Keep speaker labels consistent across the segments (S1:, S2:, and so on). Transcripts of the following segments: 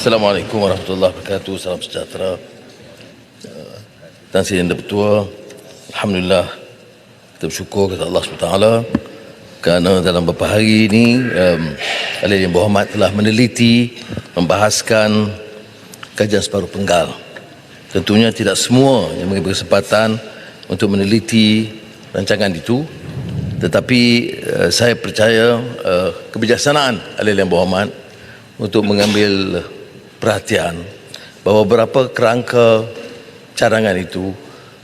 S1: Assalamualaikum warahmatullahi wabarakatuh. Salam sejahtera. Tan Sri Yang Bertua, alhamdulillah kita bersyukur kepada Allah SWT kerana dalam beberapa hari ini Ahli Yang Berhormat telah meneliti, membahaskan kajian separuh penggal. Tentunya tidak semua yang memberi kesempatan untuk meneliti rancangan itu, tetapi saya percaya kebijaksanaan Ahli Yang Berhormat untuk mengambil perhatian bahawa beberapa kerangka cadangan itu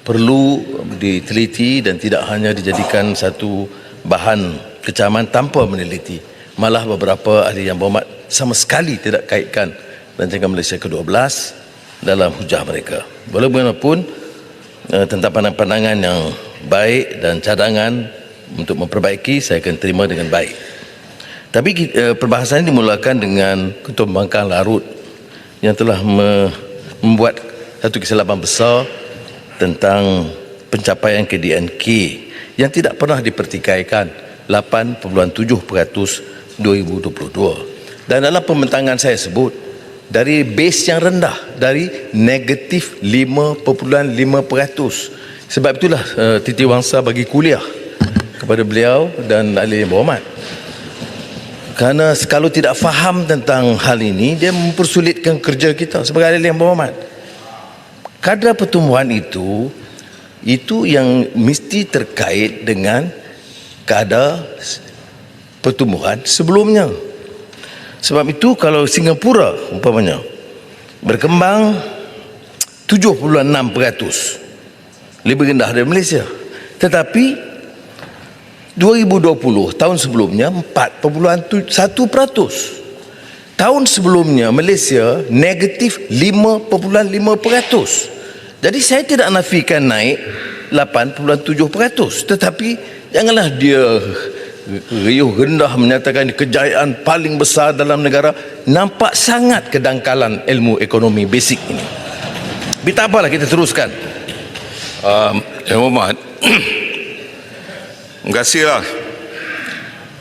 S1: perlu diteliti dan tidak hanya dijadikan satu bahan kecaman tanpa meneliti. Malah beberapa ahli yang berhormat sama sekali tidak kaitkan rancangan Malaysia ke-12 dalam hujah mereka. Walaupun tentang pandangan-pandangan yang baik dan cadangan untuk memperbaiki, saya akan terima dengan baik. Tapi perbahasan ini dimulakan dengan Ketua Pembangkang Larut yang telah membuat satu kesilapan besar tentang pencapaian KDNK yang tidak pernah dipertikaikan 8.7% 2022. Dan dalam pembentangan saya sebut dari base yang rendah, dari negatif 5.5%. Sebab itulah Titiwangsa bagi kuliah kepada beliau dan ahli yang berhormat. Kerana kalau tidak faham tentang hal ini, dia mempersulitkan kerja kita sebagai ahli yang berhormat. Kadar pertumbuhan itu yang mesti terkait dengan kadar pertumbuhan sebelumnya. Sebab itu kalau Singapura umpamanya berkembang 7.6%, lebih rendah dari Malaysia. Tetapi 2020 tahun sebelumnya 4.1%. Tahun sebelumnya Malaysia negatif 5.5%. Jadi saya tidak nafikan naik 8.7%, tetapi janganlah dia riuh rendah menyatakan kejayaan paling besar dalam negara. Nampak sangat kedangkalan ilmu ekonomi basic ini. Tak apalah, kita teruskan.
S2: Yang Hormat, terima kasihlah.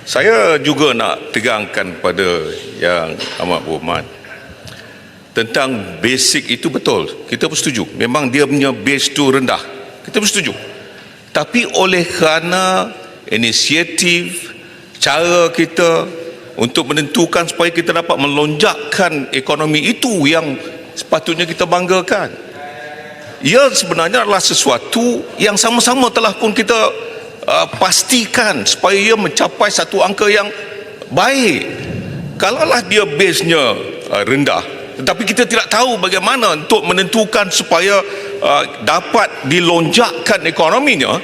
S2: Saya juga nak tegangkan pada Yang Amat Berhormat tentang basic itu. Betul, kita pun setuju, memang dia punya base tu rendah, kita pun setuju. Tapi oleh kerana inisiatif cara kita untuk menentukan supaya kita dapat melonjakkan ekonomi, itu yang sepatutnya kita banggakan. Ia sebenarnya adalah sesuatu yang sama-sama telah pun kita pastikan supaya ia mencapai satu angka yang baik. Kalaulah dia base-nya rendah, tetapi kita tidak tahu bagaimana untuk menentukan supaya dapat dilonjakkan ekonominya,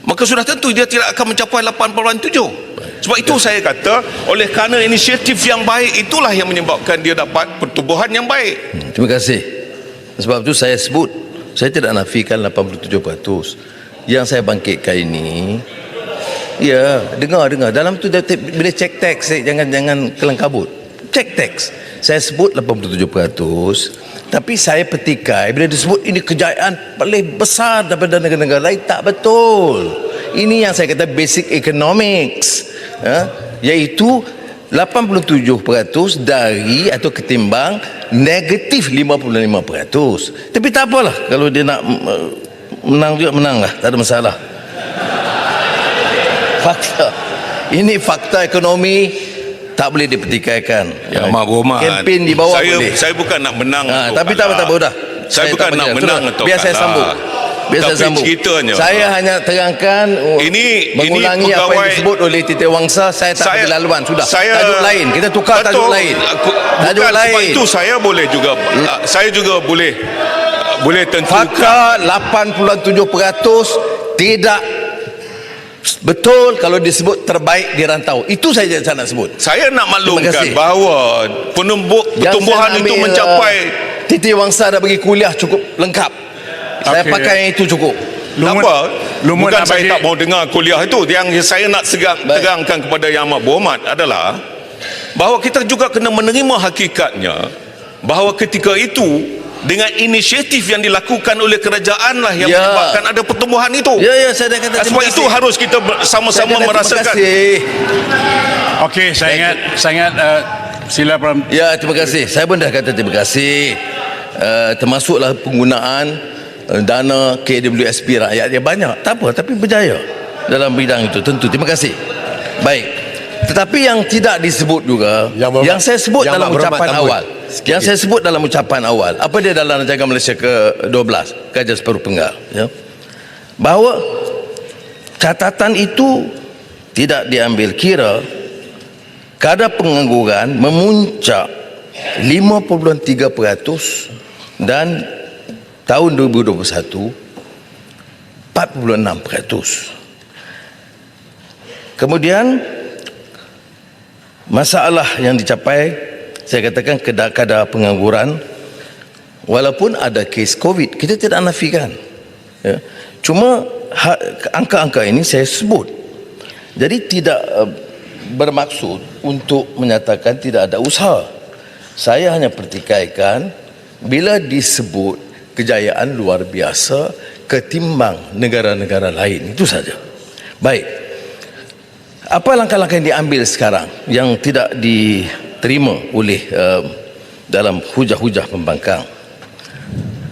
S2: maka sudah tentu dia tidak akan mencapai 8.7. Sebab itu saya kata, oleh kerana inisiatif yang baik itulah yang menyebabkan dia dapat pertumbuhan yang baik.
S1: Terima kasih. Sebab itu saya sebut, saya tidak nafikan 87%. Yang saya bangkitkan ini, ya, dengar dalam tu bila cek teks, jangan kelang kabut. Cek teks saya sebut 87%, tapi saya petikai bila disebut ini kejayaan paling besar daripada negara-negara lain. Tak betul. Ini yang saya kata basic economics, iaitu 87% dari atau ketimbang negatif 5.5%. Tapi tak apalah, kalau dia nak menang juga menanglah, tak ada masalah. Fakta ini, fakta ekonomi tak boleh dipertikaikan.
S2: Yang Amat Berhormat,
S1: kempen di bawah boleh.
S2: Saya bukan nak menang
S1: tapi tak apa dah.
S2: Saya bukan nak menang atau
S1: biar saya sambung. Saya hanya terangkan mengulangi apa yang disebut oleh Titiwangsa. Saya tak ambil laluan. Sudah, tajuk lain, kita tukar tajuk lain. Tajuk lain.
S2: Sebab itu saya boleh juga, saya juga boleh tentukan.
S1: Fakta 87% tidak betul kalau disebut terbaik di rantau. Itu saja saya nak sebut.
S2: Saya nak maklumkan bahawa pertumbuhan itu mencapai.
S1: Titiwangsa dah bagi kuliah cukup lengkap. Saya pakai yang itu cukup.
S2: Bukan saya tak mau dengar kuliah itu. Yang saya nak tegangkan kepada Yang Amat Berhormat adalah bahawa kita juga kena menerima hakikatnya bahawa ketika itu dengan inisiatif yang dilakukan oleh kerajaan lah yang menyebabkan ada pertumbuhan itu.
S1: Saya dah kata.
S2: Sebab itu harus kita sama-sama merasakan.
S3: Okey, saya ingat Sila
S1: Ya, terima kasih. Saya pun dah kata terima kasih. Termasuklah penggunaan dana KWSP rakyat yang banyak. Tak apa, tapi berjaya dalam bidang itu. Tentu. Terima kasih. Baik. Tetapi yang tidak disebut juga, yang saya sebut dalam ucapan awal. Yang saya sebut dalam ucapan awal. Apa dia dalam Rancangan Malaysia ke-12, Kajian Separuh Penggal, ya. Bahawa catatan itu tidak diambil kira kadar pengangguran memuncak 5.3% dan tahun 2021 4.6%. Kemudian masalah yang dicapai, saya katakan kadar pengangguran, walaupun ada kes COVID, kita tidak nafikan, ya. Cuma angka-angka ini saya sebut. Jadi tidak bermaksud untuk menyatakan tidak ada usaha. Saya hanya pertikaikan bila disebut kejayaan luar biasa ketimbang negara-negara lain, itu saja. Baik. Apa langkah-langkah yang diambil sekarang yang tidak diterima oleh dalam hujah-hujah pembangkang?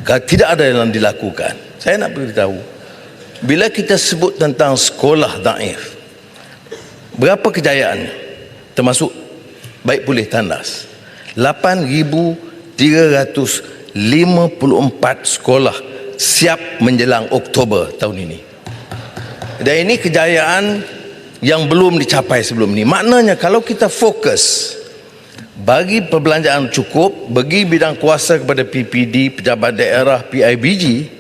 S1: Tidak ada yang dilakukan. Saya nak beritahu, bila kita sebut tentang sekolah daif, berapa kejayaan termasuk baik pulih tandas? 8,354 sekolah siap menjelang Oktober tahun ini. Dan ini kejayaan yang belum dicapai sebelum ini. Maknanya kalau kita fokus bagi perbelanjaan cukup, bagi bidang kuasa kepada PPD, pejabat daerah, PIBG,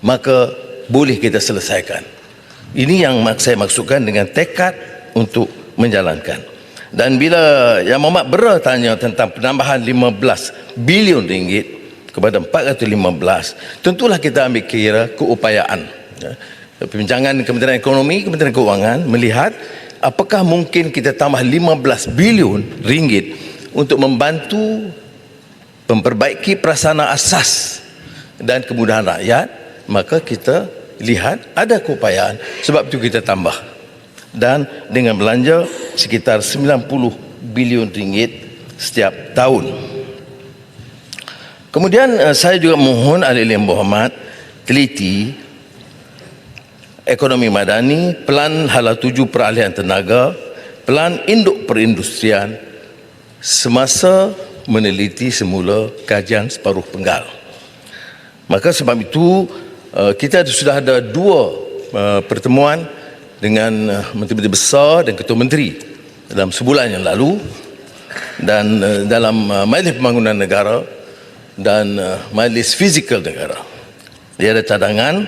S1: maka boleh kita selesaikan. Ini yang saya maksudkan dengan tekad untuk menjalankan. Dan bila Yang Mohamad Bera tanya tentang penambahan 15 bilion ringgit kepada 415, tentulah kita ambil kira keupayaan, ya. Perbincangan Kementerian Ekonomi, Kementerian Keuangan melihat apakah mungkin kita tambah 15 bilion ringgit untuk membantu memperbaiki prasarana asas dan kemudahan rakyat, maka kita lihat ada keupayaan, sebab itu kita tambah. Dan dengan belanja sekitar 90 bilion ringgit setiap tahun. Kemudian saya juga mohon ahli-ahli yang berhormat teliti ekonomi madani, pelan hala 7 peralihan tenaga, pelan induk perindustrian semasa meneliti semula kajian separuh penggal. Maka sebab itu kita sudah ada 2 pertemuan dengan menteri-menteri besar dan ketua menteri dalam sebulan yang lalu, dan dalam Majlis Pembangunan Negara dan Majlis Fizikal Negara. Dia ada cadangan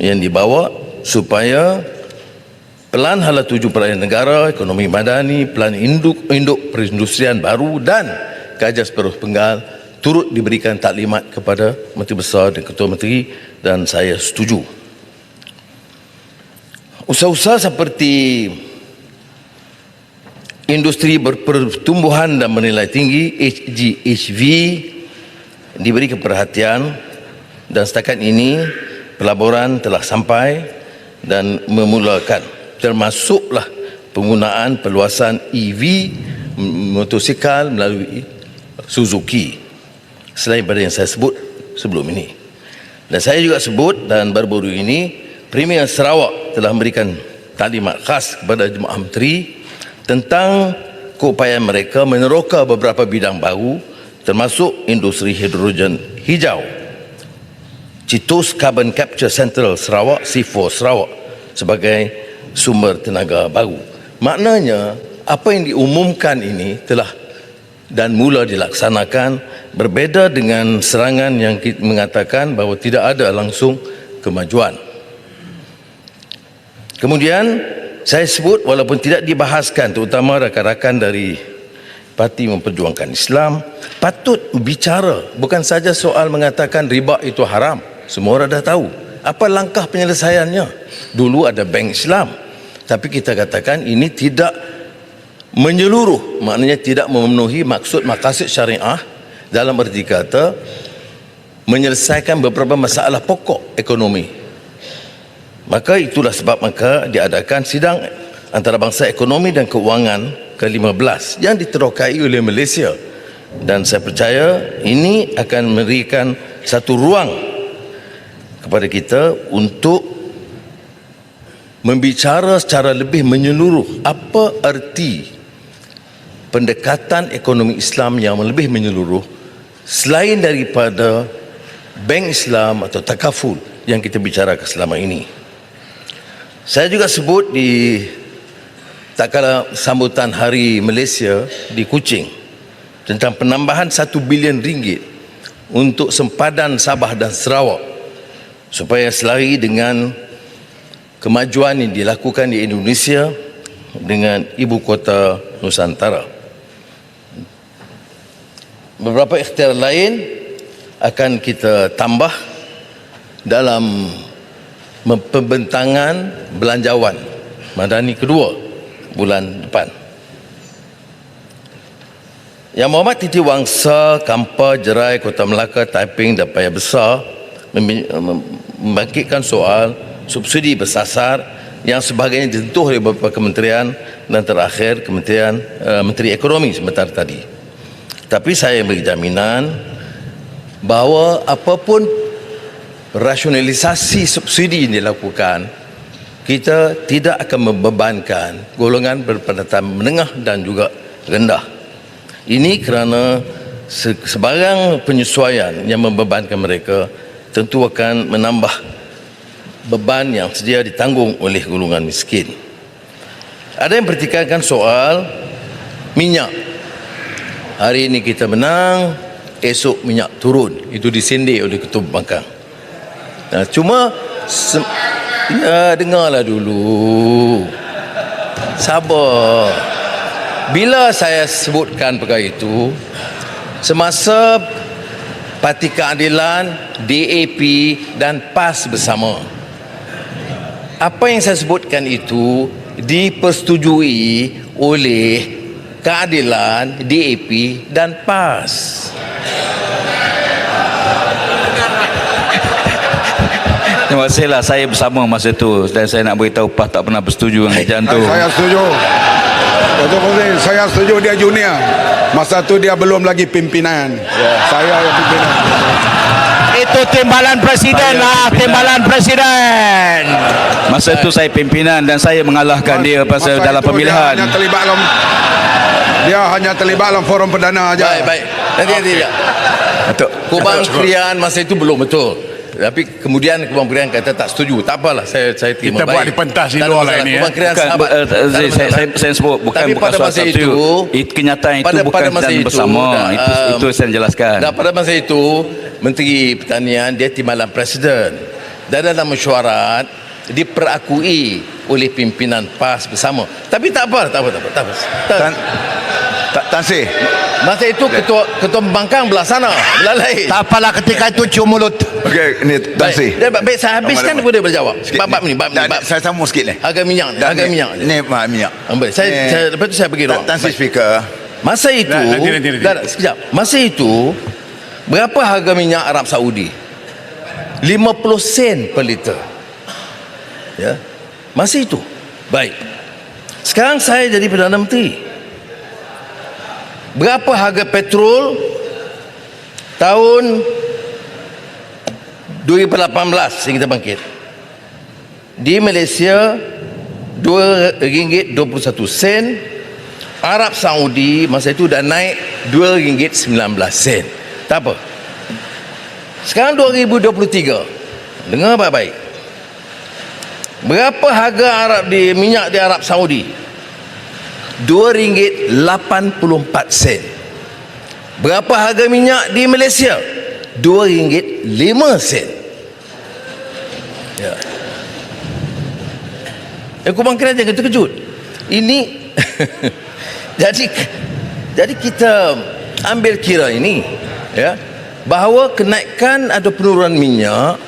S1: yang dibawa supaya pelan hala 7 peralihan negara, ekonomi madani, pelan induk perindustrian baru dan kajian separuh penggal turut diberikan taklimat kepada Menteri Besar dan Ketua Menteri, dan saya setuju. Usaha-usaha seperti industri berpertumbuhan dan bernilai tinggi HGHV diberi perhatian, dan setakat ini pelaburan telah sampai dan memulakan, termasuklah penggunaan perluasan EV motosikal melalui Suzuki, selain pada yang saya sebut sebelum ini. Dan saya juga sebut, dan baru-baru ini Premier Sarawak telah memberikan taklimat khas kepada Jemaah Menteri tentang keupayaan mereka meneroka beberapa bidang baru, termasuk industri hidrogen hijau, Citus Carbon Capture Central Sarawak, C4 Sarawak, sebagai sumber tenaga baru. Maknanya apa yang diumumkan ini telah dan mula dilaksanakan, berbeza dengan serangan yang mengatakan bahawa tidak ada langsung kemajuan. Kemudian saya sebut, walaupun tidak dibahaskan, terutama rakan-rakan dari Parti Memperjuangkan Islam patut bicara, bukan saja soal mengatakan riba itu haram. Semua orang dah tahu. Apa langkah penyelesaiannya? Dulu ada bank Islam, tapi kita katakan ini tidak menyeluruh, maknanya tidak memenuhi maksud maqasid syariah, dalam erti kata menyelesaikan beberapa masalah pokok ekonomi. Maka itulah sebab maka diadakan sidang antarabangsa ekonomi dan keuangan ke-15 yang diterokai oleh Malaysia, dan saya percaya ini akan memberikan satu ruang kepada kita untuk membicara secara lebih menyeluruh apa erti pendekatan ekonomi Islam yang lebih menyeluruh selain daripada bank Islam atau takaful yang kita bicarakan selama ini. Saya juga sebut di tak kala sambutan Hari Malaysia di Kuching tentang penambahan 1 bilion ringgit untuk sempadan Sabah dan Sarawak supaya selari dengan kemajuan yang dilakukan di Indonesia dengan ibu kota Nusantara. Beberapa ikhtiar lain akan kita tambah dalam pembentangan belanjawan Madani kedua bulan depan. Yang Mohd Titi Wangsa, Kampar, Jerai, Kota Melaka, Taiping dan Paya Besar membangkitkan soal subsidi bersasar yang sebagainya ditentuh oleh beberapa kementerian dan terakhir Menteri Ekonomi sebentar tadi. Tapi saya beri jaminan bahawa apapun rasionalisasi subsidi yang dilakukan, kita tidak akan membebankan golongan berpendapatan menengah dan juga rendah. Ini kerana sebarang penyesuaian yang membebankan mereka tentu akan menambah beban yang sedia ditanggung oleh golongan miskin. Ada yang pertikaikan soal minyak. Hari ini kita menang, esok minyak turun. Itu disindir oleh Ketua Pembangkang. Nah, cuma dengarlah dulu. Sabar. Bila saya sebutkan perkara itu, semasa Parti Keadilan, DAP dan PAS bersama, apa yang saya sebutkan itu dipersetujui oleh Keadilan, DAP dan PAS.
S3: Terima kasihlah, saya bersama masa itu dan saya nak beritahu PAS tak pernah bersetuju dengan kerajaan tu.
S4: Saya setuju. Betul betul. Saya setuju dia junior. Masa tu dia belum lagi pimpinan. Saya yang pimpinan.
S5: Itu timbalan presiden lah, timbalan presiden.
S3: Masa itu saya pimpinan dan saya mengalahkan dia pasal dalam pemilihan.
S4: Dia hanya terlibat dalam forum perdana aja.
S1: Baik. Nanti ya. Kubang Krian masa itu belum betul. Tapi kemudian Kubang Krian kata tak setuju. Tak apalah, saya terima.
S5: Kita buat di pentas di luar lah ini.
S1: Kubang Krian
S3: Bukan,
S1: sahabat.
S3: saya sebut bukan
S1: Tapi pada
S3: soal
S1: masa
S3: substitute.
S1: itu,
S3: Kenyataan itu bukan
S1: masa
S3: dan
S1: itu,
S3: bersama. Itu saya jelaskan.
S1: Dan pada masa itu Menteri Pertanian dia timbalan presiden. Dan dalam mesyuarat diperakui oleh pimpinan PAS bersama. Tapi tak apa.
S6: Tan Sri,
S1: Masa itu ketua pembangkang belah sana, belah lain.
S5: Tak apalah, ketika itu cium mulut.
S6: okey, ni Tan Sri.
S1: Baik, saya habiskan dia boleh berjawab. Bab ni.
S6: Saya sambung sikit ni.
S1: Harga minyak.
S6: Ni minyak.
S1: Baik, saya lepas tu saya bagi ruang.
S6: Tan Sri Speaker.
S1: Masa itu,
S5: Nanti.
S1: sekejap. Masa itu, berapa harga minyak Arab Saudi? 50 sen per liter. Ya. Masa itu. Baik. Sekarang saya jadi Perdana Menteri. Berapa harga petrol tahun 2018 yang kita bangkit? Di Malaysia RM2.21. Arab Saudi masa itu dah naik RM2.19. Tak apa. Sekarang 2023. Dengar baik-baik. Berapa harga minyak di Arab Saudi? RM2.84. Berapa harga minyak di Malaysia? RM2.05. Ya. Kubang Krian jangan terkejut. Ini jadi kita ambil kira ini, ya, bahawa kenaikan atau penurunan minyak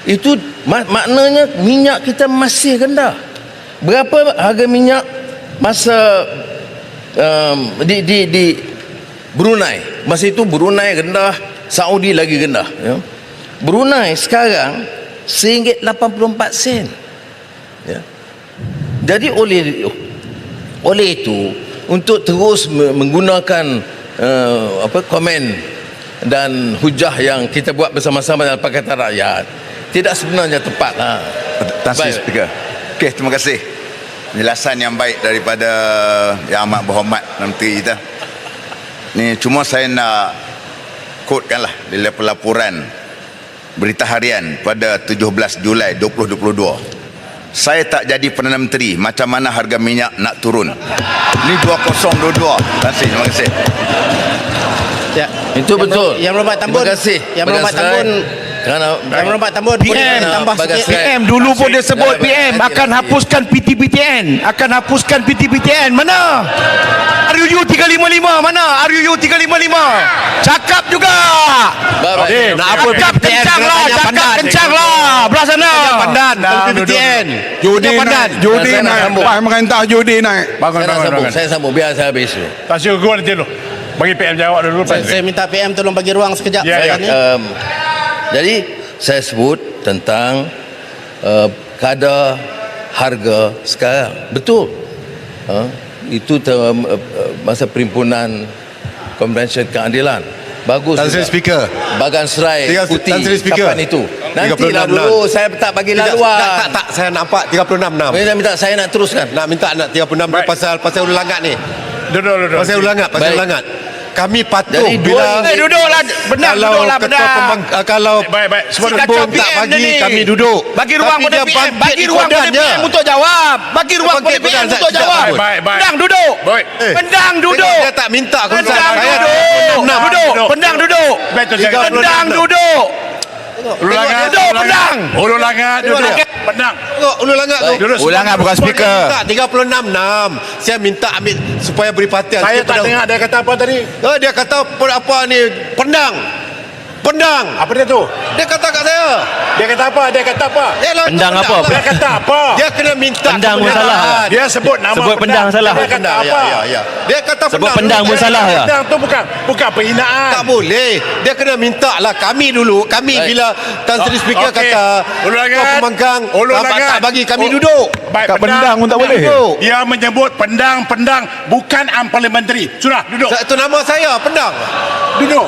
S1: itu maknanya minyak kita masih rendah. Berapa harga minyak masa di Brunei? Masa itu Brunei rendah, Saudi lagi rendah, ya. Brunei sekarang RM1.84. Ya. Jadi oleh itu untuk terus menggunakan komen dan hujah yang kita buat bersama-sama dalam Pakatan Rakyat tidak sebenarnya tepat lah.
S6: Tan Sri
S1: Baik.
S6: Speaker. Okey, terima kasih. Penjelasan yang baik daripada Yang Amat Berhormat Menteri kita. Ni cuma saya nak quotekanlah dari pelaporan Berita Harian pada 17 Julai 2022. Saya tak jadi Perdana Menteri, macam mana harga minyak nak turun? Ni 2022. Tan Sri, terima kasih.
S7: Ya.
S1: Itu betul.
S7: Yang Berhormat Tambun.
S1: Terima kasih.
S7: Yang Berhormat
S1: Bagas Rai.
S7: Tambun.
S1: Kerana
S7: Yang Berhormat Tambun.
S5: PM,
S7: tambah
S1: Bagas
S7: sikit.
S1: Rai.
S5: PM dulu pun dia sebut
S1: Baik, baik.
S5: PM akan hapuskan PTPTN, akan hapuskan PTPTN. Mana? RUU 355 mana? RUU 355. Cakap juga.
S1: Baik.
S5: Nak apa PTPTN? Kencang lah, cakap kencang lah. Belah sana.
S7: Pandan. PTPTN.
S4: Judi
S7: Pandan.
S4: naik, judi
S1: Saya nak
S4: naik.
S1: sambung.
S4: Pak merintah judi naik.
S5: Bangun,
S1: Saya sambung biar saya habis dulu.
S5: Tak sure gua nanti dulu. Bagi PM jawab dulu.
S7: Saya minta PM tolong bagi ruang sekejap.
S5: Ya, ya.
S7: Saya ni.
S1: Jadi saya sebut tentang kadar harga sekarang. Betul. Itu masa Perhimpunan Konvensyen Keadilan. Bagus.
S8: Tan Sri
S1: juga.
S8: Speaker.
S1: Bagan Serai Putih.
S8: Tan Sri Speaker.
S1: Kapan itu? Nantilah
S8: 36.
S1: dulu. Saya tak bagi laluan.
S8: Tak, saya nampak 36.
S1: Saya minta saya nak teruskan.
S8: Nak 36
S5: Baik.
S8: pasal ulangat ni.
S5: Duduk.
S8: Pasal ulangat.
S1: Baik.
S8: Kami patuh
S1: Jadi
S8: bila
S5: Duduklah. Benar,
S8: kalau
S5: duduklah,
S8: ketua
S5: benar.
S8: kalau
S5: Baik. Semua
S8: si
S5: duduk.
S8: kacau tak
S5: PM
S8: bagi
S5: ni.
S8: kami duduk.
S5: Bagi ruang
S8: Tapi
S5: pada
S8: dia
S5: PM.
S8: bangkit
S5: Bagi
S8: di
S5: ruang pada
S8: kodannya.
S5: PM untuk jawab. Bagi ruang pada
S8: Bangkit
S5: PM
S8: kodan,
S5: untuk
S8: sekejap,
S5: jawab.
S8: Abang.
S5: Baik. Pendang duduk. Baik. Pendang duduk.
S8: Dia tak minta konsen
S5: Pendang
S8: saya.
S5: duduk. Duduk. Pendang duduk.
S8: Betul,
S5: Pendang duduk.
S8: Ulangat.
S5: Duduk pendang.
S8: Ulu langat
S5: Duduk.
S8: duduk.
S5: Pendang.
S8: Tengok ulu langat tu.
S5: Duduk.
S3: Ulangan bukan speaker.
S8: Tak 36. Saya minta ambil supaya beri perhatian.
S5: Saya
S8: sikit
S5: tak
S8: pada-
S5: dengar dia kata apa tadi.
S8: Dia kata apa ni? Pendang.
S5: Apa dia tu?
S8: Dia kata kat saya.
S5: Dia kata apa?
S3: Pendang apa?
S5: Dia kata apa?
S8: Dia kena minta
S3: Pendang pun
S8: kebenaran.
S3: salah.
S5: Dia sebut nama
S3: Sebut pendang salah.
S5: Dia kata apa?
S8: Ya. Dia kata
S3: Sebut pendang pun salah ya.
S5: Pendang tu bukan penghinaan.
S8: Tak boleh. Dia kena minta lah kami dulu. Kami
S1: Baik.
S8: bila Tan Sri Speaker
S5: Okey.
S8: kata
S5: Ulangan.
S8: Ketua Pembangkang
S5: Ulangan.
S8: tak bagi kami
S5: Oh.
S8: duduk.
S5: Baik,
S8: Kat pendang pun tak boleh. Duduk.
S5: Dia menyebut pendang bukan parliamentary. Sudah duduk.
S8: Itu nama saya pendang.
S5: Duduk.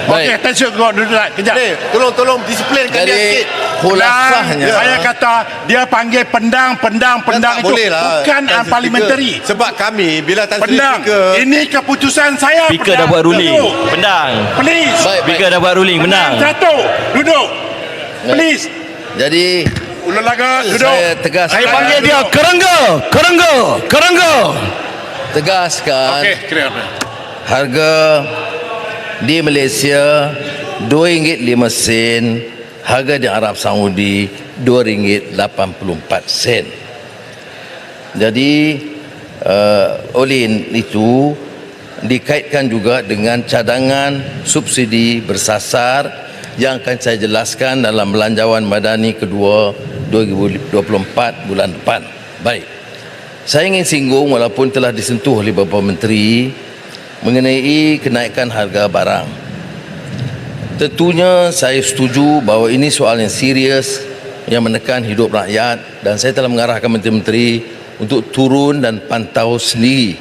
S1: Baik.
S5: Okey, tension kau duduk kejap.
S8: Ni, tolong disiplinkan dia
S1: Jadi
S8: sikit.
S1: khulasahnya
S5: Saya kata dia panggil pendang
S8: Tak
S5: itu
S8: boleh lah,
S5: bukan
S8: Tan Sri
S5: parliamentary.
S8: Speaker. Sebab kami bila Tan Sri
S5: Pendang.
S8: Speaker
S5: Ini keputusan saya.
S3: Speaker dah
S5: pendang.
S3: buat ruling.
S5: Duduk.
S3: Pendang.
S5: Please.
S1: Baik.
S3: Speaker dah buat ruling. Menang.
S5: Satu. Duduk. Please.
S1: Jadi
S5: Ulang lagi. Duduk.
S1: saya tegas.
S5: Saya panggil dia
S1: Tegaskan
S5: Okey, kira.
S1: harga di Malaysia RM2.05, harga di Arab Saudi RM2.84. Jadi oleh itu dikaitkan juga dengan cadangan subsidi bersasar yang akan saya jelaskan dalam belanjawan madani kedua 2024 bulan depan. Baik. Saya ingin singgung walaupun telah disentuh oleh beberapa menteri mengenai kenaikan harga barang. Tentunya saya setuju bahawa ini soal yang serius yang menekan hidup rakyat dan saya telah mengarahkan menteri-menteri untuk turun dan pantau sendiri.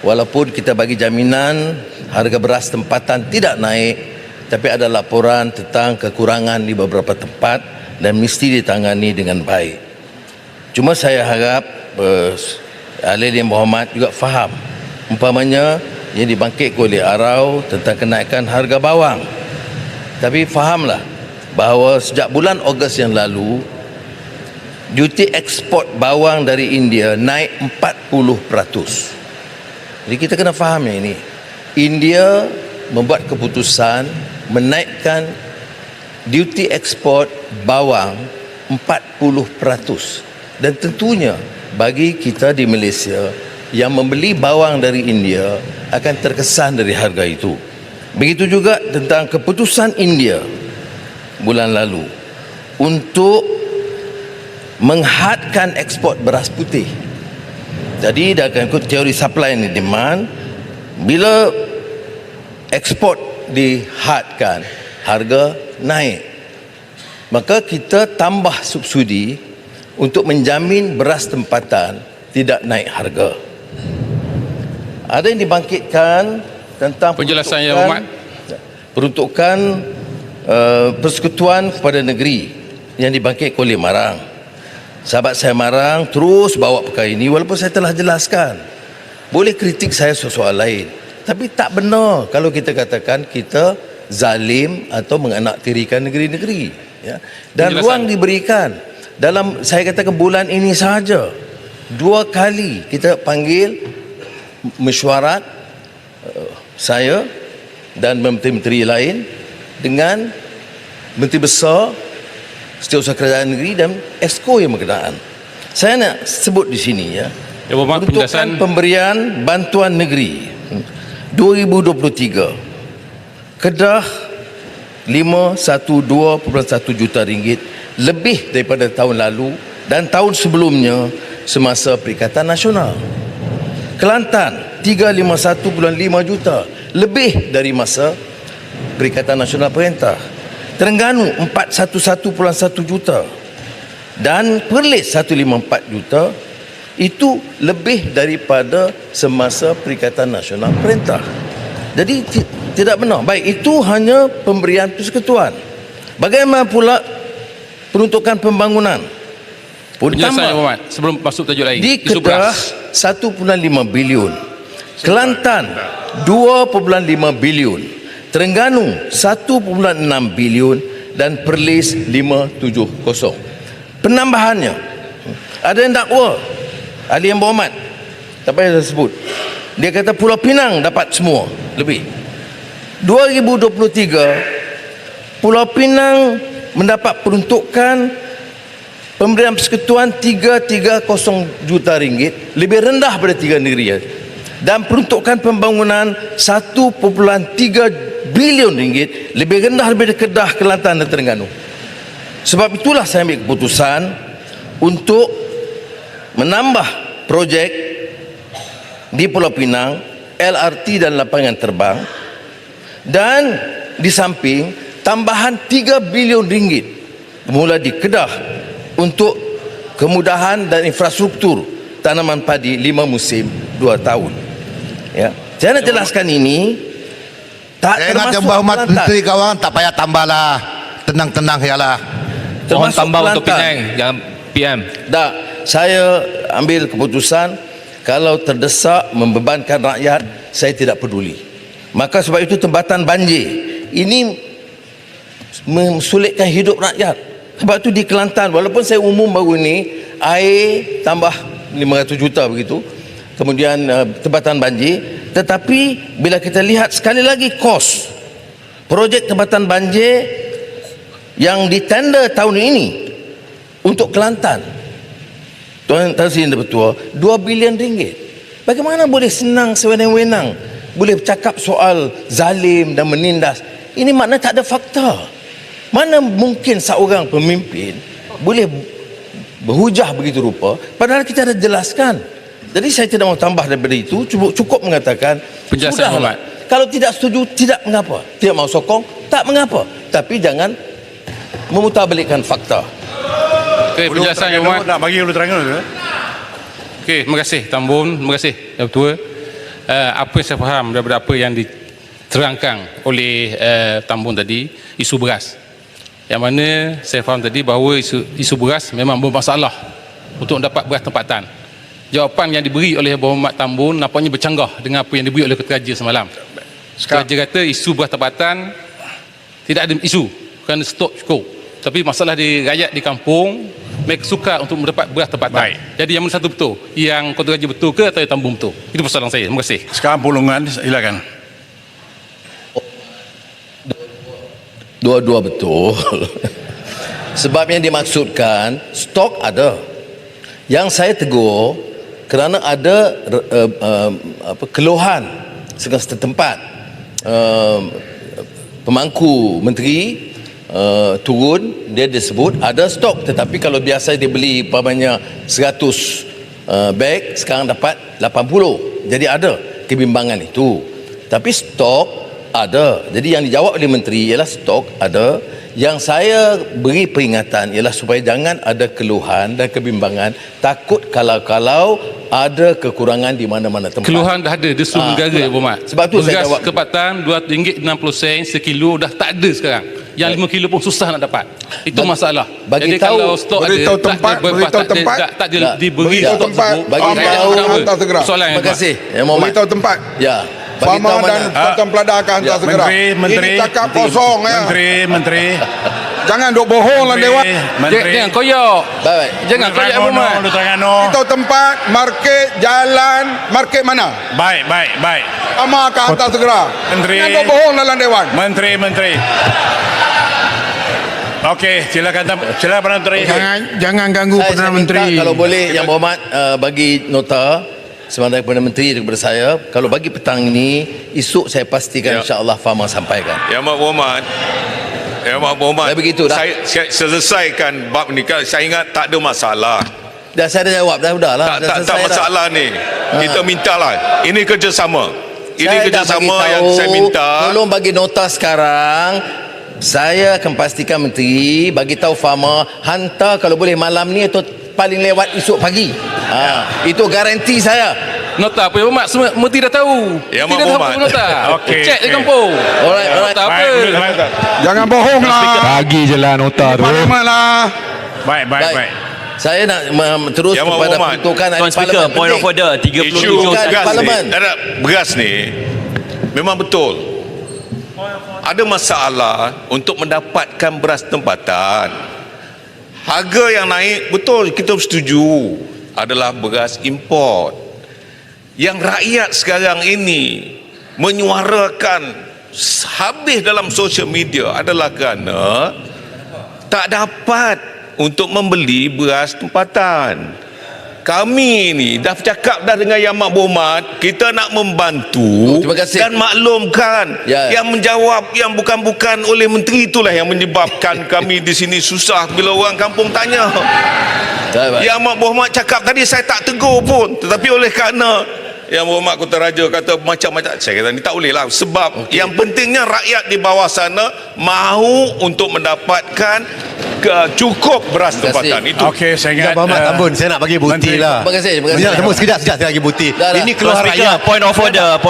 S1: Walaupun kita bagi jaminan harga beras tempatan tidak naik, tapi ada laporan tentang kekurangan di beberapa tempat dan mesti ditangani dengan baik. Cuma saya harap ahli yang berhormat juga faham, umpamanya yang dibangkitkan oleh Arau tentang kenaikan harga bawang. Tapi fahamlah bahawa sejak bulan Ogos yang lalu duty ekspor bawang dari India naik 40%. Jadi kita kena faham yang ini. India membuat keputusan menaikkan duty ekspor bawang 40%. Dan tentunya bagi kita di Malaysia yang membeli bawang dari India akan terkesan dari harga itu. Begitu juga tentang keputusan India bulan lalu untuk menghadkan ekspor beras putih. Jadi dia akan ikut teori supply and demand. Bila ekspor dihadkan, harga naik. Maka kita tambah subsidi untuk menjamin beras tempatan tidak naik harga. Ada yang dibangkitkan tentang
S9: Penjelasan Yang Berhormat.
S1: peruntukan persekutuan kepada negeri yang dibangkitkan oleh Marang. Sahabat saya Marang terus bawa perkara ini walaupun saya telah jelaskan. Boleh kritik saya soal lain, tapi tak benar kalau kita katakan kita zalim atau menganak-tirikan negeri-negeri, ya. Dan
S9: Penjelasan.
S1: ruang diberikan dalam, saya katakan bulan ini sahaja 2 kali kita panggil mesyuarat saya dan menteri-menteri lain dengan Menteri Besar, Setiausaha Kerajaan Negeri dan Exco yang berkenaan. Saya nak sebut di sini, ya.
S9: Yang Berhormat,
S1: Peruntukan
S9: penjelasan.
S1: pemberian bantuan negeri 2023, Kedah 512.1 juta ringgit, lebih daripada tahun lalu dan tahun sebelumnya semasa Perikatan Nasional. Kelantan 351.5 juta, lebih dari masa Perikatan Nasional Perintah. Terengganu 411.1 juta dan Perlis 154 juta, itu lebih daripada semasa Perikatan Nasional Perintah. Jadi tidak benar. Baik, itu hanya pemberian persekutuan. Bagaimana pula peruntukan pembangunan? Pun
S9: Penjelasan
S1: tambah.
S9: Yang Berhormat sebelum masuk tajuk lain.
S1: Di
S9: Isu
S1: Kedah
S9: beras.
S1: 1.5 bilion, Kelantan 2.5 bilion, Terengganu 1.6 bilion dan Perlis 570. Penambahannya, ada yang dakwa ahli Yang Berhormat, tak payah saya sebut, dia kata Pulau Pinang dapat semua lebih. 2023 Pulau Pinang mendapat peruntukan pemberian persekutuan 330 juta ringgit, lebih rendah pada 3 negeri, dan peruntukan pembangunan 1.3 bilion ringgit, lebih rendah daripada Kedah, Kelantan dan Terengganu. Sebab itulah saya ambil keputusan untuk menambah projek di Pulau Pinang, LRT dan lapangan terbang, dan di samping tambahan 3 bilion ringgit mula di Kedah untuk kemudahan dan infrastruktur tanaman padi 5 musim 2 tahun. Ya, saya nak jelaskan ini tak
S10: Saya ingat
S1: termasuk
S10: Yang Berhormat
S1: Kelantan.
S10: Menteri kawan, tak payah tambahlah. Tenang-tenang ialah.
S3: Mohon
S1: Termasuk
S3: tambah untuk
S1: Kelantan.
S3: Penang, jangan PM.
S1: Tak, saya ambil keputusan kalau terdesak membebankan rakyat, saya tidak peduli. Maka sebab itu tempatan banjir ini mensulitkan hidup rakyat. Sebab itu di Kelantan, walaupun saya umum baru ini, air tambah 500 juta begitu, kemudian tempatan banjir, tetapi bila kita lihat sekali lagi kos projek tempatan banjir yang ditender tahun ini untuk Kelantan, Tuan Tan Sri Ketua, 2 bilion ringgit. Bagaimana boleh senang sewenang-wenang boleh bercakap soal zalim dan menindas? Ini makna tak ada fakta. Mana mungkin seorang pemimpin boleh berhujah begitu rupa padahal kita dah jelaskan. Jadi saya tidak mau tambah daripada itu, cukup mengatakan
S9: Penjelasan
S1: sudahlah.
S9: Berhormat.
S1: Kalau tidak setuju, tidak mengapa. Tidak mau sokong, tak mengapa. Tapi jangan memutarbalikkan fakta.
S9: Okey, penjelasan Yang Berhormat.
S5: Nak bagi dulu terangan dulu.
S9: Okey, terima kasih Tambun, terima kasih Yang Ketua. Apa yang saya faham daripada apa yang diterangkan oleh Tambun tadi, isu beras. Yang mana saya faham tadi bahawa isu beras memang bermasalah untuk mendapat beras tempatan. Jawapan yang diberi oleh Yang Berhormat Tambun nampaknya bercanggah dengan apa yang diberi oleh Ketua Raja semalam. Ketua Raja kata isu beras tempatan tidak ada isu kerana stok cukup. Tapi masalah di rakyat di kampung, mereka sukar untuk mendapat beras tempatan.
S5: Baik.
S9: Jadi yang mana satu betul? Yang Ketua Raja betul ke atau yang Tambun betul? Itu persoalan saya. Terima kasih.
S5: Sekarang pulungan, silakan.
S1: Dua-dua betul. Sebab yang dimaksudkan stok ada. Yang saya tegur kerana ada keluhan setempat, pemangku menteri turun, dia disebut ada stok, tetapi kalau biasa dia beli umpamanya 100 beg, sekarang dapat 80. Jadi ada kebimbangan itu. Tapi stok ada. Jadi yang dijawab oleh menteri ialah stok ada. Yang saya beri peringatan ialah supaya jangan ada keluhan dan kebimbangan. Takut kalau ada kekurangan di mana-mana tempat.
S9: Keluhan dah ada di seluruh negara,
S1: itulah.
S9: ya Berhormat.
S1: Sebab tu saya
S9: beras
S1: jawab.
S9: kepatan RM2.60 sekilo dah tak ada sekarang. Yang 5 kilo pun susah nak dapat. Itu masalah.
S1: bagi
S9: Jadi
S1: tahu,
S9: kalau stok ada,
S4: beritahu
S9: tak
S4: tempat,
S9: ada,
S4: beritahu
S9: tak ada,
S4: tempat.
S9: tak ada
S1: Tak.
S9: diberi
S4: Beritahu
S9: stok
S4: tempat,
S9: tersebut.
S1: bagi
S9: Saya
S1: tahu,
S9: nak
S4: hantar segera.
S9: Soalan yang
S1: Terima kasih. Ya, Muhammad.
S4: Beritahu tempat.
S1: Ya. Bagi
S4: Fahma
S1: tahu
S4: dan
S1: mana.
S4: Tuan Pelada akan hantar segera.
S10: Menteri.
S4: Ini cakap kosong ya.
S10: Menteri.
S4: Jangan duk bohong lah Dewan.
S9: Jangan koyak.
S1: Baik.
S9: Jangan koyak, Berhormat.
S4: Beritahu tempat, market, jalan, market mana?
S10: Baik.
S4: Fahma akan hantar segera.
S10: Menteri.
S4: Jangan duk bohong dalam Dewan.
S10: Menteri. Okey, silakan Menteri.
S5: Jangan ganggu
S1: Saya minta kalau boleh Yang Berhormat bagi nota sebenarnya Perdana Menteri kepada saya, kalau bagi petang ini, esok saya pastikan insya-Allah Fahma sampaikan.
S2: Yang Amat Berhormat,
S1: Dah begitu dah.
S2: saya selesaikan bab ni kan. Saya ingat tak ada masalah.
S1: Dah saya dah jawab dah lah. Dah
S2: Tak
S1: selesai dah.
S2: masalah ni. Kita mintalah. Ini kerjasama. Ini
S1: Saya dah
S2: kerjasama
S1: bagi
S2: yang
S1: tahu,
S2: saya minta.
S1: Tolong bagi nota sekarang. Saya akan pastikan Menteri bagi tahu Fahma, hantar kalau boleh malam ni atau paling lewat esok pagi. Itu garanti saya.
S9: Nota apa, Berhormat? Semua Menteri dah tahu.
S2: Ya,
S9: Menteri
S2: Mak
S9: dah tahu
S2: Berhormat.
S9: nota.
S10: Okey,
S9: Cek di
S10: okey.
S9: kampung.
S1: Alright.
S9: Nota apa?
S4: Jangan bohong lah.
S5: Bagi je lah nota tu.
S4: Parlimen lah.
S10: Baik.
S1: Saya nak terus
S2: Ya, Mak
S1: kepada
S2: Berhormat.
S1: peruntukan ahli
S3: Tuan Speaker,
S1: parlimen.
S3: point of
S1: Penting.
S3: order
S2: Isu
S3: 37
S1: Bukan
S2: beras
S1: parlimen.
S2: ni, beras ni memang betul. Ada masalah untuk mendapatkan beras tempatan. Harga yang naik betul, kita setuju, adalah beras import. Yang rakyat sekarang ini menyuarakan habis dalam sosial media adalah kerana tak dapat untuk membeli beras tempatan. Kami ni dah bercakap dah dengan Yang Amat Berhormat, kita nak membantu
S1: Terima kasih.
S2: dan maklumkan.
S1: Ya.
S2: Yang menjawab yang bukan-bukan oleh menteri itulah yang menyebabkan kami di sini susah bila orang kampung tanya.
S1: Baik.
S2: Yang Amat Berhormat cakap tadi saya tak tegur pun, tetapi oleh kerana Yang Berhormat Kota Raja kata macam-macam, saya kata ni tak boleh lah, sebab yang pentingnya rakyat di bawah sana mahu untuk mendapatkan cukup beras
S1: Terima kasih.
S2: tempatan itu.
S10: Okey, saya ingat
S8: Berhormat Tambun, saya nak bagi bukti
S10: Menteri.
S8: lah.
S1: Terima kasih.
S8: Sekejap saya bagi bukti.
S1: Dah.
S8: Ini
S3: Tuan
S8: keluar
S3: Speaker,
S8: rakyat.
S3: point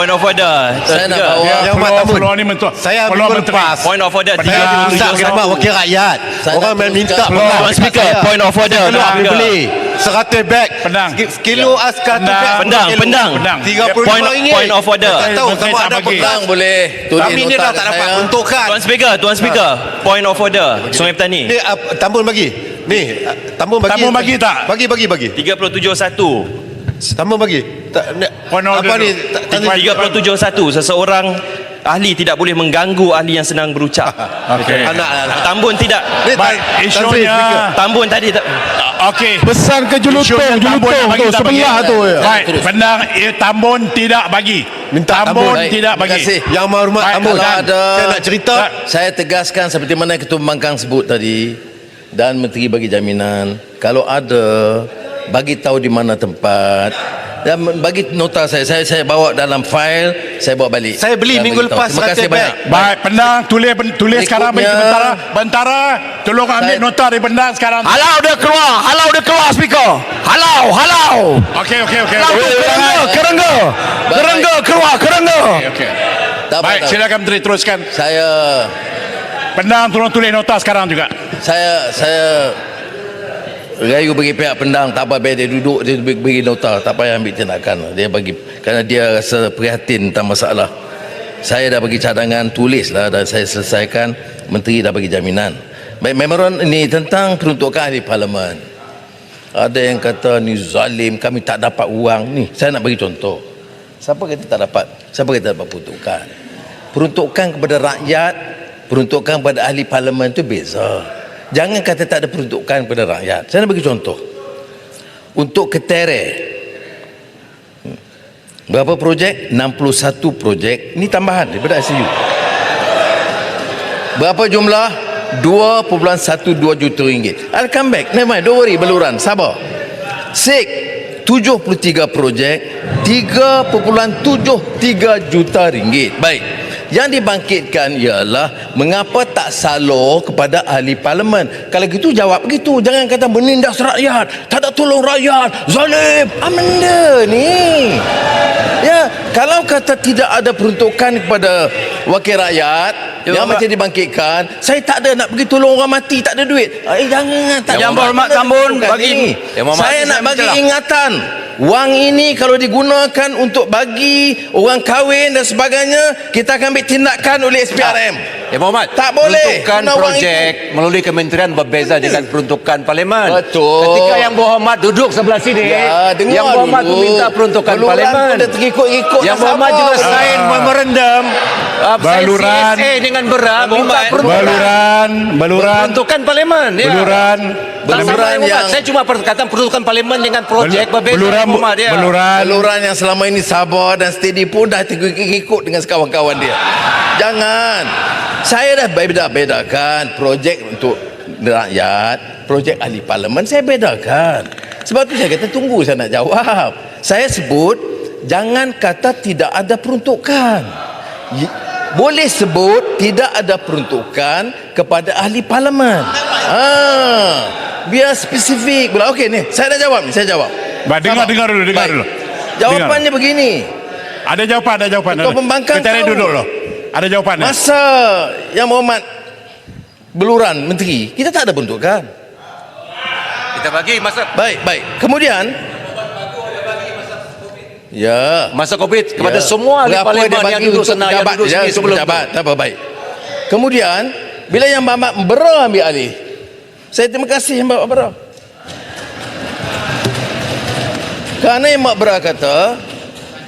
S3: of order.
S1: Saya nak bawa
S8: Yang Amat Tambun.
S10: Peluang ni mentua.
S8: Saya
S10: Peluang
S8: minggu
S10: Menteri.
S8: lepas
S3: Point of order
S8: saya dirusak sebab wakil rakyat.
S1: Saya
S8: Orang
S1: nak
S8: main minta
S1: teruskan.
S8: beras
S3: Tuan
S8: dekat
S3: Speaker,
S8: saya.
S3: point of order.
S8: Saya keluar
S3: Tuan Speaker.
S8: beli 100 beg.
S10: Pendang.
S8: Kilo askar tu beg.
S3: Pendang.
S8: RM35.
S3: Point of order.
S8: Saya tahu
S10: Saya
S8: sama
S10: tak
S8: ada
S10: bagi.
S8: beras.
S1: Bang boleh tulis
S8: Kami ni
S1: nota
S8: dah
S1: kat
S8: tak dapat
S1: saya.
S8: peruntukan.
S3: Tuan Speaker, point of order. Sungai Petani.
S8: Ni Tambun bagi. Ni Tambun bagi.
S10: Tambun bagi tak?
S8: Bagi.
S3: 37.1.
S8: Tambun bagi.
S10: Point of
S8: Apa
S10: order
S8: ni?
S10: tu.
S3: 37.1. Seseorang ahli tidak boleh mengganggu ahli yang senang berucap.
S10: Okey.
S8: Anak.
S3: Tambun tidak.
S8: Ni
S10: Baik, isunya
S3: Tambun tadi tak.
S10: okey.
S5: Pesan ke
S10: Isunya Tambun nak bagi, tak bagi.
S5: sebelah tu.
S10: Baik, Pendang Tambun tidak bagi.
S8: Minta
S10: Tambun
S1: Baik,
S10: tidak
S1: terima
S10: bagi.
S1: kasih.
S8: Yang hormat
S10: Baik,
S8: Tambun.
S1: kalau ada
S8: Saya nak cerita.
S1: Saya tegaskan seperti mana Ketua Pembangkang sebut tadi, dan Menteri bagi jaminan kalau ada bagi tahu di mana tempat dan bagi nota saya bawa dalam fail, saya bawa balik.
S8: Saya beli
S1: Dan
S8: minggu
S1: bagi tahu.
S8: lepas
S1: Terima kasih
S8: 100 beg.
S1: banyak.
S10: Baik, Pendang tulis sekarang bagi
S1: Berikutnya.
S10: Bentara tolong ambil
S1: Saya-
S10: nota dari Pendang sekarang.
S5: Halau dia keluar speaker. Halau.
S10: Okey.
S5: Kerengga keluar.
S10: Okey.
S1: Tak apa,
S10: Baik,
S1: tak apa.
S10: silakan Menteri teruskan. Pendang tolong tulis nota sekarang juga.
S1: Saya rayu bagi pihak Pendang, tak apa, biar dia duduk, dia bagi nota, tak payah ambil tindakan, dia bagi, kerana dia rasa prihatin tentang masalah. Saya dah bagi cadangan, tulislah, dan saya selesaikan. Menteri dah bagi jaminan. Memorandum ini tentang peruntukan ahli parlimen. Ada yang kata ni zalim, kami tak dapat wang. Ni saya nak bagi contoh. Siapa kata tak dapat? Siapa kata dapat peruntukan? Peruntukan kepada rakyat, peruntukan kepada ahli parlimen itu beza. Jangan kata tak ada peruntukan kepada rakyat. Saya nak bagi contoh. Untuk Ketere, berapa projek? 61 projek. Ini tambahan daripada ICU. Berapa jumlah? 2.12 juta ringgit. I'll come back. Never mind, don't worry, beluran, sabar. SIK 73 projek, 3.73 juta ringgit. Baik. Yang dibangkitkan ialah mengapa tak salur kepada ahli parlimen. Kalau gitu jawab begitu. Jangan kata menindas rakyat, tak ada tolong rakyat, zalim. Benda ni. Ya, kalau kata tidak ada peruntukan kepada wakil rakyat yang macam dibangkitkan, saya tak ada nak pergi tolong orang mati, tak ada duit. Jangan. Tak
S3: Yang Berhormat Tambun bagi
S1: saya nak bagi ingatan. Wang ini kalau digunakan untuk bagi orang kahwin dan sebagainya, kita akan ambil tindakan oleh SPRM.
S8: Ya Muhammad,
S1: Tak boleh
S8: peruntukan
S1: guna wang
S8: projek melalui kementerian berbeza dengan peruntukan parlimen.
S1: Betul.
S8: Ketika Yang Berhormat duduk sebelah sini,
S1: dengar
S8: Yang Berhormat
S1: dulu.
S8: meminta peruntukan
S1: Beluran
S8: parlimen.
S1: pun dah terikut-ikut,
S8: Yang
S1: dah
S8: Berhormat
S1: sabar.
S8: juga sign memorandum
S10: Baluran.
S8: CSA dengan berat minta
S10: Baluran
S8: peruntukan parlimen. Ya.
S10: Baluran
S8: Tak sama
S1: Beluran
S8: Yang
S1: yang-
S8: saya cuma perkataan peruntukan parlimen dengan projek berbeza.
S10: Baluran
S8: Yang Berhormat, ya.
S1: Saluran yang selama ini sabar dan steady pun dah terikut dengan kawan-kawan dia. Jangan. Saya dah bedakan projek untuk rakyat, projek ahli parlimen saya bedakan. Sebab tu saya kata tunggu saya nak jawab. Saya sebut jangan kata tidak ada peruntukan. Boleh sebut tidak ada peruntukan kepada ahli parlimen. Biar spesifik pula. Okey ni, saya dah jawab ni, saya jawab.
S10: Dengar dulu.
S1: Baik. Jawapannya begini.
S10: Ada jawapan.
S1: Ketua Pembangkang
S10: Kita
S1: tahu.
S10: duduk dulu. Ada jawapannya.
S1: Masa Yang Berhormat beluran menteri, kita tak ada bentukan.
S8: Kita bagi masa
S1: Baik. Kemudian ya,
S8: masa Covid kepada
S1: ya.
S8: semua ahli
S1: Berapa
S8: parlimen
S1: dia
S8: yang
S1: bagi
S8: duduk
S1: untuk
S8: sana, yang
S1: pejabat
S8: duduk
S1: dia,
S8: sini
S1: untuk
S8: sebelum
S1: pejabat. Tak apa, baik. Kemudian bila Yang Berhormat Bera ambil alih, saya terima kasih Yang Berhormat Bera. Kerana Yang Berhormat Bera kata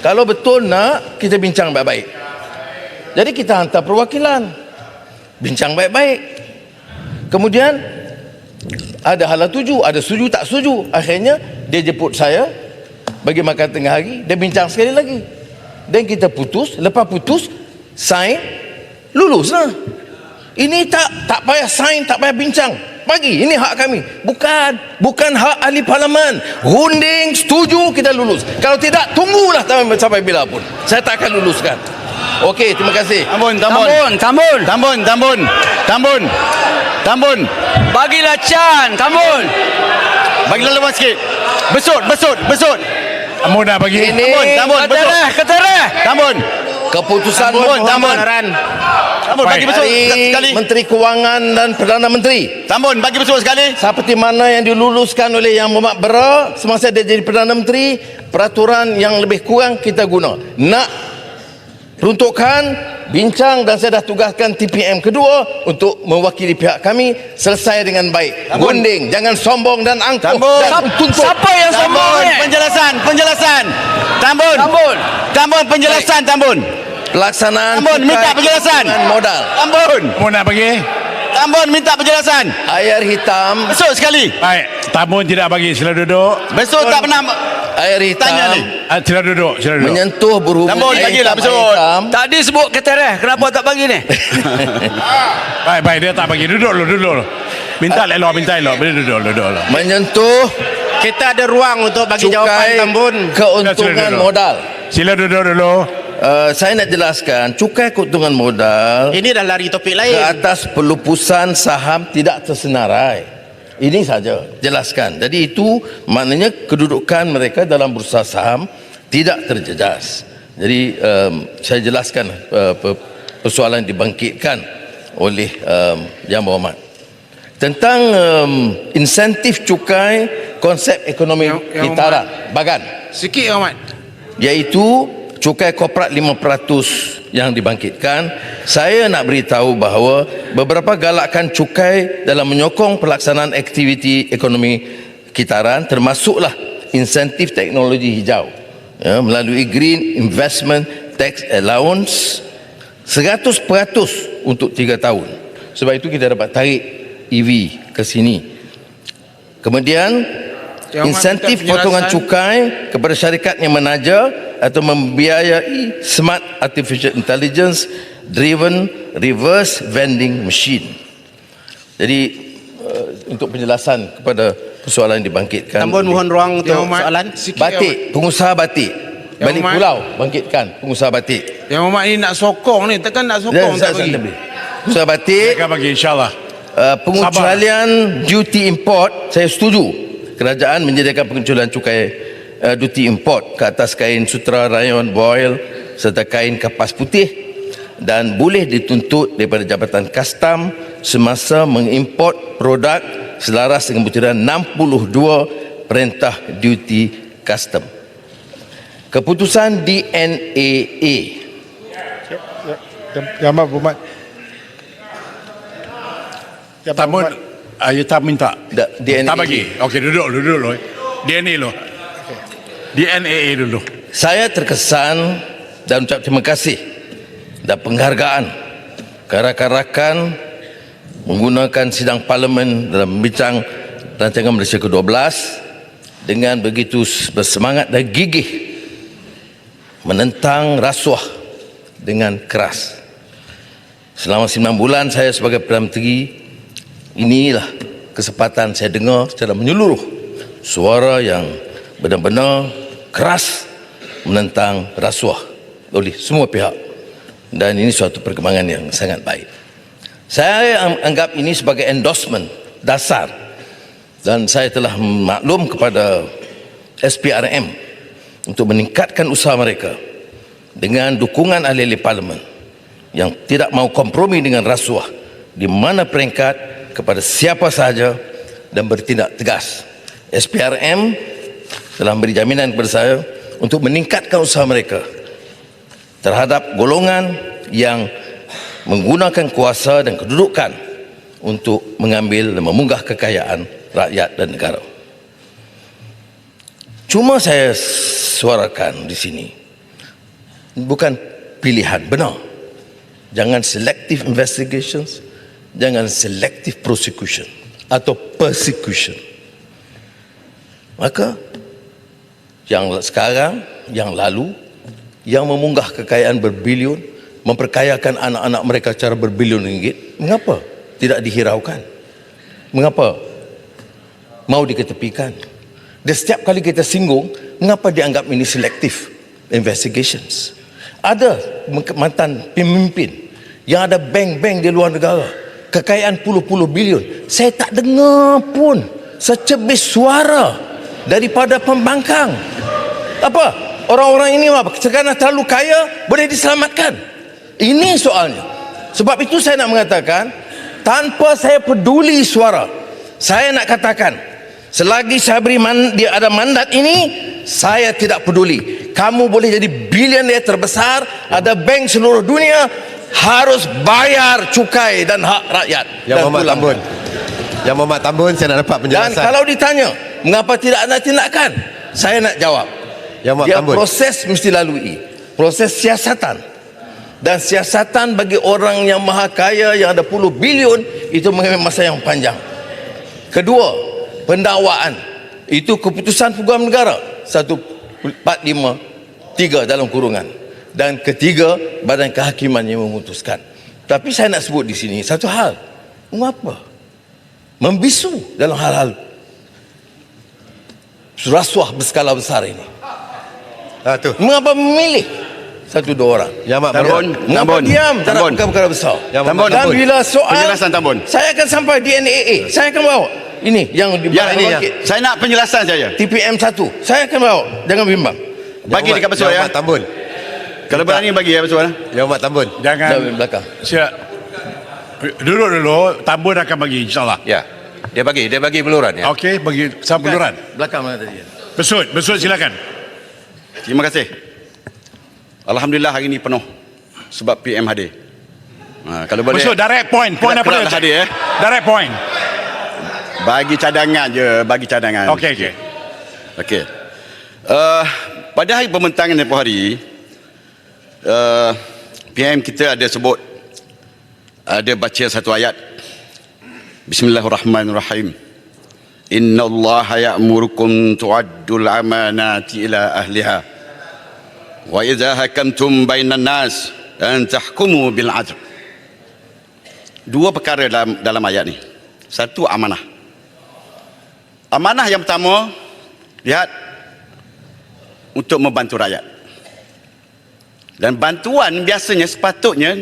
S1: kalau betul nak kita bincang baik-baik. Jadi kita hantar perwakilan, bincang baik-baik. Kemudian ada hala tuju, ada setuju tak setuju. Akhirnya dia jemput saya bagi makan tengah hari, dia bincang sekali lagi. Dan kita putus, lepas putus sign, lulus lah. Ini tak payah sign, tak payah bincang. Bagi, ini hak kami. Bukan hak ahli parlimen. Runding, setuju, kita lulus. Kalau tidak, tunggulah sampai bila pun. Saya tak akan luluskan. Okey, terima kasih.
S3: Tambun. Bagilah Chan, Tambun.
S8: bagilah lepas sikit. Besut.
S10: Tambun dah bagi.
S1: Ini
S3: Keterah.
S8: Tambun.
S1: keputusan
S8: Tambun. Tambun bagi besut sekali.
S1: Menteri Kewangan dan Perdana Menteri.
S8: Tambun bagi besut sekali.
S1: Seperti mana yang diluluskan oleh Yang Berhormat Bera semasa dia jadi Perdana Menteri, peraturan yang lebih kurang kita guna. Nak peruntukan, bincang, dan saya dah tugaskan TPM kedua untuk mewakili pihak kami selesai dengan baik. Gunting, jangan sombong dan angkuh dan tuntut.
S3: Siapa yang sombong ni?
S8: Penjelasan. Tambun penjelasan Tambun.
S1: Pelaksanaan
S8: Tambun, minta
S1: cukai
S8: penjelasan.
S1: dengan modal.
S10: Tambun nak bagi.
S8: Tambun minta penjelasan.
S1: Air hitam,
S8: Besut sekali.
S10: Baik. Tambun tidak bagi. Sila duduk.
S8: Besut tak pernah
S1: air hitam
S8: tanya ni.
S10: Sila duduk.
S1: menyentuh berhubung
S8: Tambun,
S1: air
S8: bagilah,
S1: hitam,
S8: betul.
S1: air hitam.
S3: Tadi sebut keterah, kenapa tak bagi ni?
S10: Baik. Dia tak bagi. Duduk dulu. Minta elok. Duduk.
S1: menyentuh
S7: Kita ada ruang untuk bagi jawapan
S1: cukai
S7: Tambun.
S1: keuntungan
S10: Sila duduk.
S1: modal.
S10: Sila duduk dulu.
S1: Saya nak jelaskan cukai keuntungan modal
S7: Ini dah lari topik
S1: ke
S7: lain.
S1: atas pelupusan saham tidak tersenarai. Ini saja jelaskan. Jadi itu maknanya kedudukan mereka dalam bursa saham tidak terjejas. Jadi saya jelaskan persoalan dibangkitkan oleh Yang Berhormat tentang insentif cukai konsep ekonomi Kitara Bagan,
S9: Sikit Ahmad.
S1: iaitu cukai korporat 5% yang dibangkitkan. Saya nak beritahu bahawa beberapa galakan cukai dalam menyokong pelaksanaan aktiviti ekonomi kitaran termasuklah insentif teknologi hijau melalui Green Investment Tax Allowance 100% untuk 3 tahun. Sebab itu kita dapat tarik EV ke sini. Kemudian insentif potongan cukai kepada syarikat yang menaja atau membiayai smart artificial intelligence driven reverse vending machine. Jadi untuk penjelasan kepada persoalan yang dibangkitkan.
S7: Tambun mohon ruang untuk soalan.
S1: Batik, pengusaha batik balik
S10: Muhammad.
S1: pulau bangkitkan pengusaha batik.
S10: Yang Muhammad ni nak sokong ni, takkan nak sokong tak bagi.
S1: Pengusaha batik,
S10: Akan bagi insyaAllah.
S1: pengecualian duty import saya setuju. Kerajaan menyediakan pengecualian cukai duty import ke atas kain sutra, rayon, voile serta kain kapas putih dan boleh dituntut daripada Jabatan Kastam semasa mengimport produk selaras dengan butiran 62 Perintah Duty Custom. Keputusan DNAA
S4: Yang Amat Berhormat.
S10: Tambun, you tak minta.
S1: DNAA.
S10: Tak bagi. Okey, duduk dulu. DNA dulu. DNA dulu.
S1: Saya terkesan dan ucap terima kasih dan penghargaan rakan-rakan menggunakan sidang parlimen dalam membincang rancangan Malaysia ke-12 dengan begitu bersemangat dan gigih menentang rasuah dengan keras. Selama 9 bulan saya sebagai Perdana Menteri, inilah kesempatan saya dengar secara menyeluruh suara yang benar-benar keras menentang rasuah oleh semua pihak, dan ini suatu perkembangan yang sangat baik. Saya anggap ini sebagai endorsement dasar, dan saya telah maklum kepada SPRM untuk meningkatkan usaha mereka dengan dukungan ahli-ahli parlimen yang tidak mau kompromi dengan rasuah di mana peringkat kepada siapa sahaja dan bertindak tegas. SPRM telah beri jaminan kepada saya untuk meningkatkan usaha mereka terhadap golongan yang menggunakan kuasa dan kedudukan untuk mengambil dan memunggah kekayaan rakyat dan negara. Cuma saya suarakan di sini, bukan pilihan, benar. Jangan selective investigations, jangan selective prosecution atau persecution. Maka yang sekarang, yang lalu, yang memunggah kekayaan berbilion, memperkayakan anak-anak mereka secara berbilion ringgit, mengapa tidak dihiraukan? Mengapa mau diketepikan? Dan setiap kali kita singgung, mengapa dianggap ini selective investigations? Ada mantan pemimpin yang ada bank-bank di luar negara, kekayaan puluh-puluh bilion. Saya tak dengar pun secebis suara daripada pembangkang. Apa? Orang-orang ini kerana terlalu kaya boleh diselamatkan. Ini soalnya. Sebab itu saya nak mengatakan, tanpa saya peduli suara, saya nak katakan, selagi saya beri dia ada mandat ini, saya tidak peduli. Kamu boleh jadi bilioner terbesar, ada bank seluruh dunia, harus bayar cukai dan hak rakyat.
S8: Yang Muhammad Tambun. Yang Muhammad Tambun, saya nak dapat penjelasan.
S1: Dan kalau ditanya mengapa tidak ada tindakan, saya nak jawab.
S8: Yang Muhammad
S1: Dia
S8: Tambun.
S1: proses mesti lalui, proses siasatan. Dan siasatan bagi orang yang maha kaya yang ada puluh bilion itu mengambil masa yang panjang. Kedua, pendakwaan itu keputusan Peguam Negara 1453 dalam kurungan. Dan ketiga, Badan Kehakiman yang memutuskan. Tapi saya nak sebut di sini satu hal. Mengapa membisu dalam hal-hal rasuah berskala besar ini? Mengapa memilih satu dua orang?
S8: Yang Mak
S1: Tambun, mengapa diam dalam perkara besar? Dan bila soal,
S3: penjelasan Tambun.
S1: saya akan sampai DNAA, saya akan bawa ini yang dibangkit.
S3: Saya nak penjelasan saja.
S1: TPM 1 saya akan bawa, jangan bimbang.
S3: Bagi dekat besar ya.
S8: Yang Mak Tambun.
S3: Kalau berani bagi ya besar.
S8: Yang Mak Tambun.
S10: Jangan.
S1: Dari belakang.
S10: Siap. Dulu Tambun akan bagi insyaAllah.
S3: Ya. Dia bagi beluran ya.
S10: Okey, bagi sama beluran.
S1: Belakang mana tadi?
S10: Besut silakan.
S3: Terima kasih. Alhamdulillah hari ini penuh sebab PM hadir. Kalau boleh.
S10: Besut direct point apa dia?
S3: Hadir
S10: Direct point.
S3: Bagi cadangan je, bagi cadangan.
S10: Okey.
S3: Pada hari pembentangan tempoh hari, PM kita ada sebut, ada baca satu ayat. Bismillahirrahmanirrahim. Inna Allah ya'murukum tu'addul amanati ila ahliha wa idza hakamtum bainan nas an tahkumu bil 'adl. Dua perkara dalam ayat ni. Satu, amanah. Amanah yang pertama, lihat, untuk membantu rakyat. Dan bantuan biasanya sepatutnya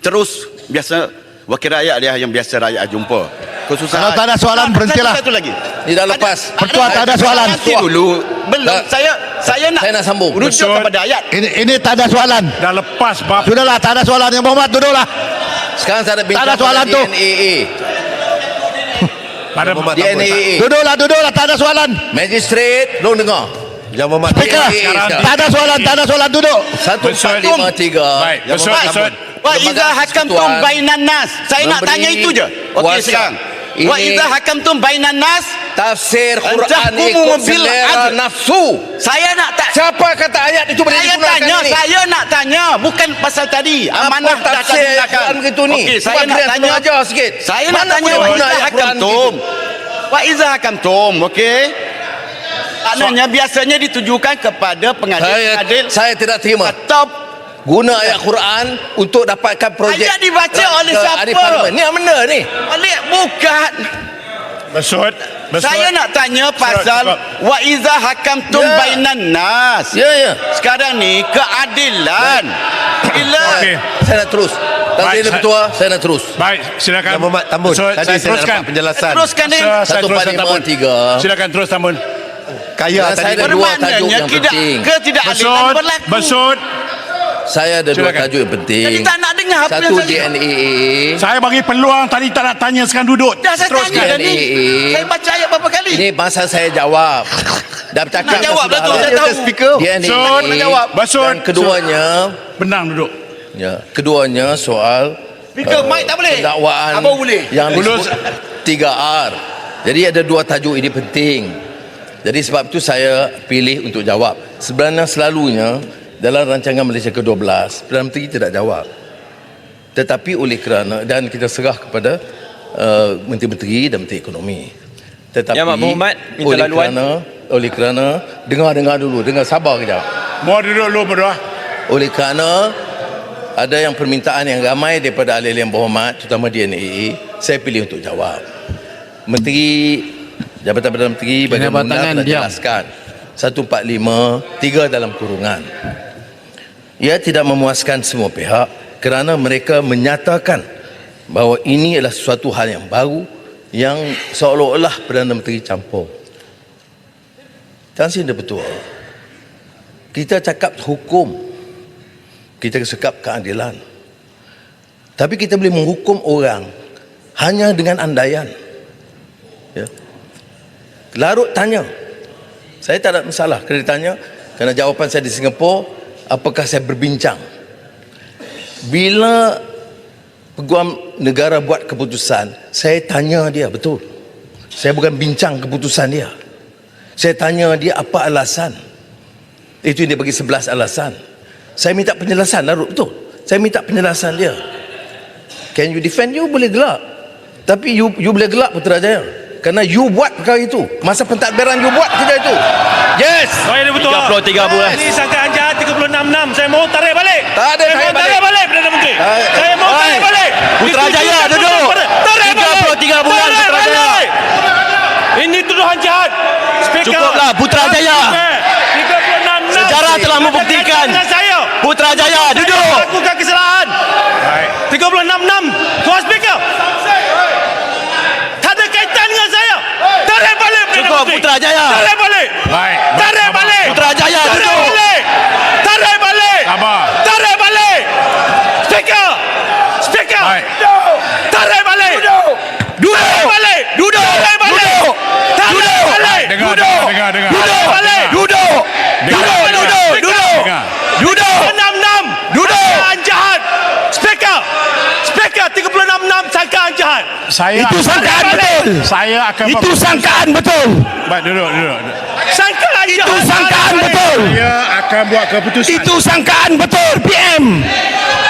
S3: terus biasa wakil rakyat dia yang biasa rakyat jumpa. Kesusahan.
S5: Kalau tak ada soalan, berhentilah.
S3: Satu lagi.
S1: Ini dah lepas.
S5: Pertua tak ada soalan.
S3: Nanti dulu. Belum.
S1: Tak.
S3: Saya nak
S1: sambung.
S3: rujuk kepada ayat.
S5: Ini tak ada soalan.
S10: Dah lepas bab.
S5: Sudahlah, tak ada soalan. Yang Muhammad, duduklah.
S1: Sekarang saya ada bincang
S5: Tak ada soalan tu.
S1: DNAA.
S10: Pada
S1: DNAA.
S5: Duduklah, tak ada soalan.
S1: Magistrate, long dengar.
S7: Yang Muhammad
S5: Speaker,
S1: sekarang.
S5: tak ada soalan, duduk.
S1: 1453.
S10: Baik, besut.
S3: Wa iza hakamtum bainan nas. Saya nak
S1: Memberi
S3: tanya itu je. Okey
S1: kuasa.
S3: sekarang.
S1: Ini-
S3: Wa iza hakamtum bainan nas.
S1: Tafsir Quran
S3: Antahkumu
S1: ikut
S3: bil
S1: selera
S3: adl.
S1: nafsu.
S3: Saya nak tak
S1: Siapa kata ayat itu boleh
S3: saya
S1: digunakan
S3: tanya,
S1: ini?
S3: saya nak tanya bukan pasal tadi. Amanah
S1: Apa
S3: dah
S1: tafsir
S3: tak
S1: Quran begitu ni?
S3: Okey, saya
S1: Cuba
S3: nak
S1: kalian
S3: tanya
S1: ajar sikit.
S3: Saya nak
S1: Mana
S3: tanya
S1: boleh
S3: wa
S1: guna
S3: iza
S1: ayat Quran
S3: hakamtum. Wa iza hakamtum, okey? Maknanya biasanya ditujukan kepada pengadil-pengadil
S1: Saya tidak terima.
S3: atau
S1: Guna ayat Quran untuk dapatkan projek.
S3: Ayat dibaca oleh
S1: ke
S3: siapa?
S1: ahli parlimen. Ni yang benda ni.
S3: balik bukan.
S10: Besut.
S3: Saya nak tanya pasal
S10: cukup.
S3: wa iza hakamtum
S1: Ya.
S3: bainan nas.
S1: Ya.
S3: Sekarang ni keadilan. Bila
S10: Okey.
S1: Saya nak terus.
S10: Baik,
S1: Tadi
S10: saya-
S1: Ketua, saya nak terus.
S10: Baik, silakan.
S7: Yang Muhammad Tambun.
S10: Besut,
S7: Tadi
S10: saya
S7: saya nak
S10: teruskan.
S7: dapat penjelasan.
S3: teruskan ni.
S10: Saya teruskan
S1: 1453.
S10: Tambun. Silakan terus Tambun.
S7: Kaya
S1: Dan saya
S7: tadi.
S1: ada dua tajuk
S3: Bermaknanya
S1: yang
S3: tidak
S1: penting.
S3: ketidakadilan
S10: Besut.
S3: berlaku.
S10: Besut.
S1: Saya ada dua
S10: Silakan.
S1: tajuk yang penting.
S3: Jadi tak nak dengar apa
S1: Satu
S3: yang saya
S1: DNAA.
S10: Saya bagi peluang tadi tak nak tanya sekarang duduk.
S3: dah saya tanya dah ni.
S1: DNAA.
S3: Saya baca ayat berapa kali?
S1: Ini masa saya jawab. Dah bercakap
S3: Nak jawab dah tu,
S1: halal.
S3: saya tahu.
S10: Besut.
S1: DNAA.
S10: Besut.
S1: Dan keduanya,
S10: Benang duduk.
S1: keduanya soal
S3: Speaker, mic tak boleh?
S1: pendakwaan
S3: Abang boleh?
S1: yang
S10: Ulus.
S1: disebut 3R. Jadi ada dua tajuk ini penting. Jadi sebab itu saya pilih untuk jawab. Sebenarnya selalunya dalam rancangan Malaysia ke-12, Perdana Menteri tidak jawab. Tetapi oleh kerana, dan kita serah kepada Menteri-Menteri dan Menteri Ekonomi. Tetapi
S7: Ya, Mak Muhammad, minta laluan.
S1: oleh kerana dengar dulu, sabar kejap.
S10: Mau duduk dulu berdua.
S1: Oleh kerana ada yang permintaan yang ramai daripada ahli-ahli yang berhormat, terutama DNAA, saya pilih untuk jawab. Menteri Jabatan Perdana Menteri bagaimana telah jelaskan 145 3 dalam kurungan. Ia tidak memuaskan semua pihak kerana mereka menyatakan bahawa ini adalah suatu hal yang baru yang seolah-olah Perdana Menteri campur. Tan Sri betul. Kita cakap hukum, kita cakap keadilan, tapi kita boleh menghukum orang hanya dengan andaian. Ya. Larut tanya, saya tak ada masalah kena ditanya, kerana jawapan saya di Singapura, apakah saya berbincang. Bila Peguam Negara buat keputusan, saya tanya dia, betul, saya bukan bincang keputusan dia, saya tanya dia apa alasan. Itu dia bagi 11 alasan. Saya minta penjelasan, larut, betul, saya minta penjelasan dia. Can you defend? You boleh gelak, tapi you boleh gelak Putrajaya kerana you buat perkara itu. Masa pentadbiran you buat kerja itu. Yes.
S10: Saya ada betul.
S7: 33 bulan.
S10: Ini sangkaan jahat 366. Saya mau tarik balik.
S1: Tak ada
S10: Saya mau tarik balik Perdana Menteri. Saya mau tarik balik.
S7: Putrajaya duduk.
S10: Tarik balik.
S7: 33 bulan
S10: Tarik
S7: Putrajaya.
S10: balik. Ini tuduhan jahat. Speaker.
S7: Cukuplah, Putrajaya.
S10: 366.
S7: Sejarah telah membuktikan.
S10: Saya.
S7: Putrajaya duduk.
S10: Lakukan kesalahan. Baik. 366. Tuan Speaker. Tak ada kaitan dengan saya. Tarik balik Perdana
S7: Cukup,
S10: Menteri.
S7: Putrajaya.
S10: Tarik balik. Baik. Tarik balik.
S7: Putrajaya
S10: Tarik
S7: duduk.
S10: balik. Tarik balik.
S8: Sabar.
S10: Tarik balik. Speaker. Speaker.
S8: Baik.
S10: Tarik balik. Duduk. Tarik balik. Duduk. Tarik balik. Tarik balik.
S8: Dengar,
S10: Duduk.
S8: dengar, dengar.
S10: Duduk balik. Duduk. Duduk. Duduk. Duduk.
S8: Dengar.
S10: Duduk. 66. Duduk. Sangkaan jahat. Speaker. Speaker 366 sangkaan jahat.
S8: Saya
S5: Itu sangkaan betul.
S8: Saya akan
S5: Itu sangkaan betul.
S8: Baik, duduk.
S10: Sangkaan jahat.
S5: Itu sangkaan betul.
S8: Saya akan buat keputusan.
S5: Itu sangkaan betul, PM.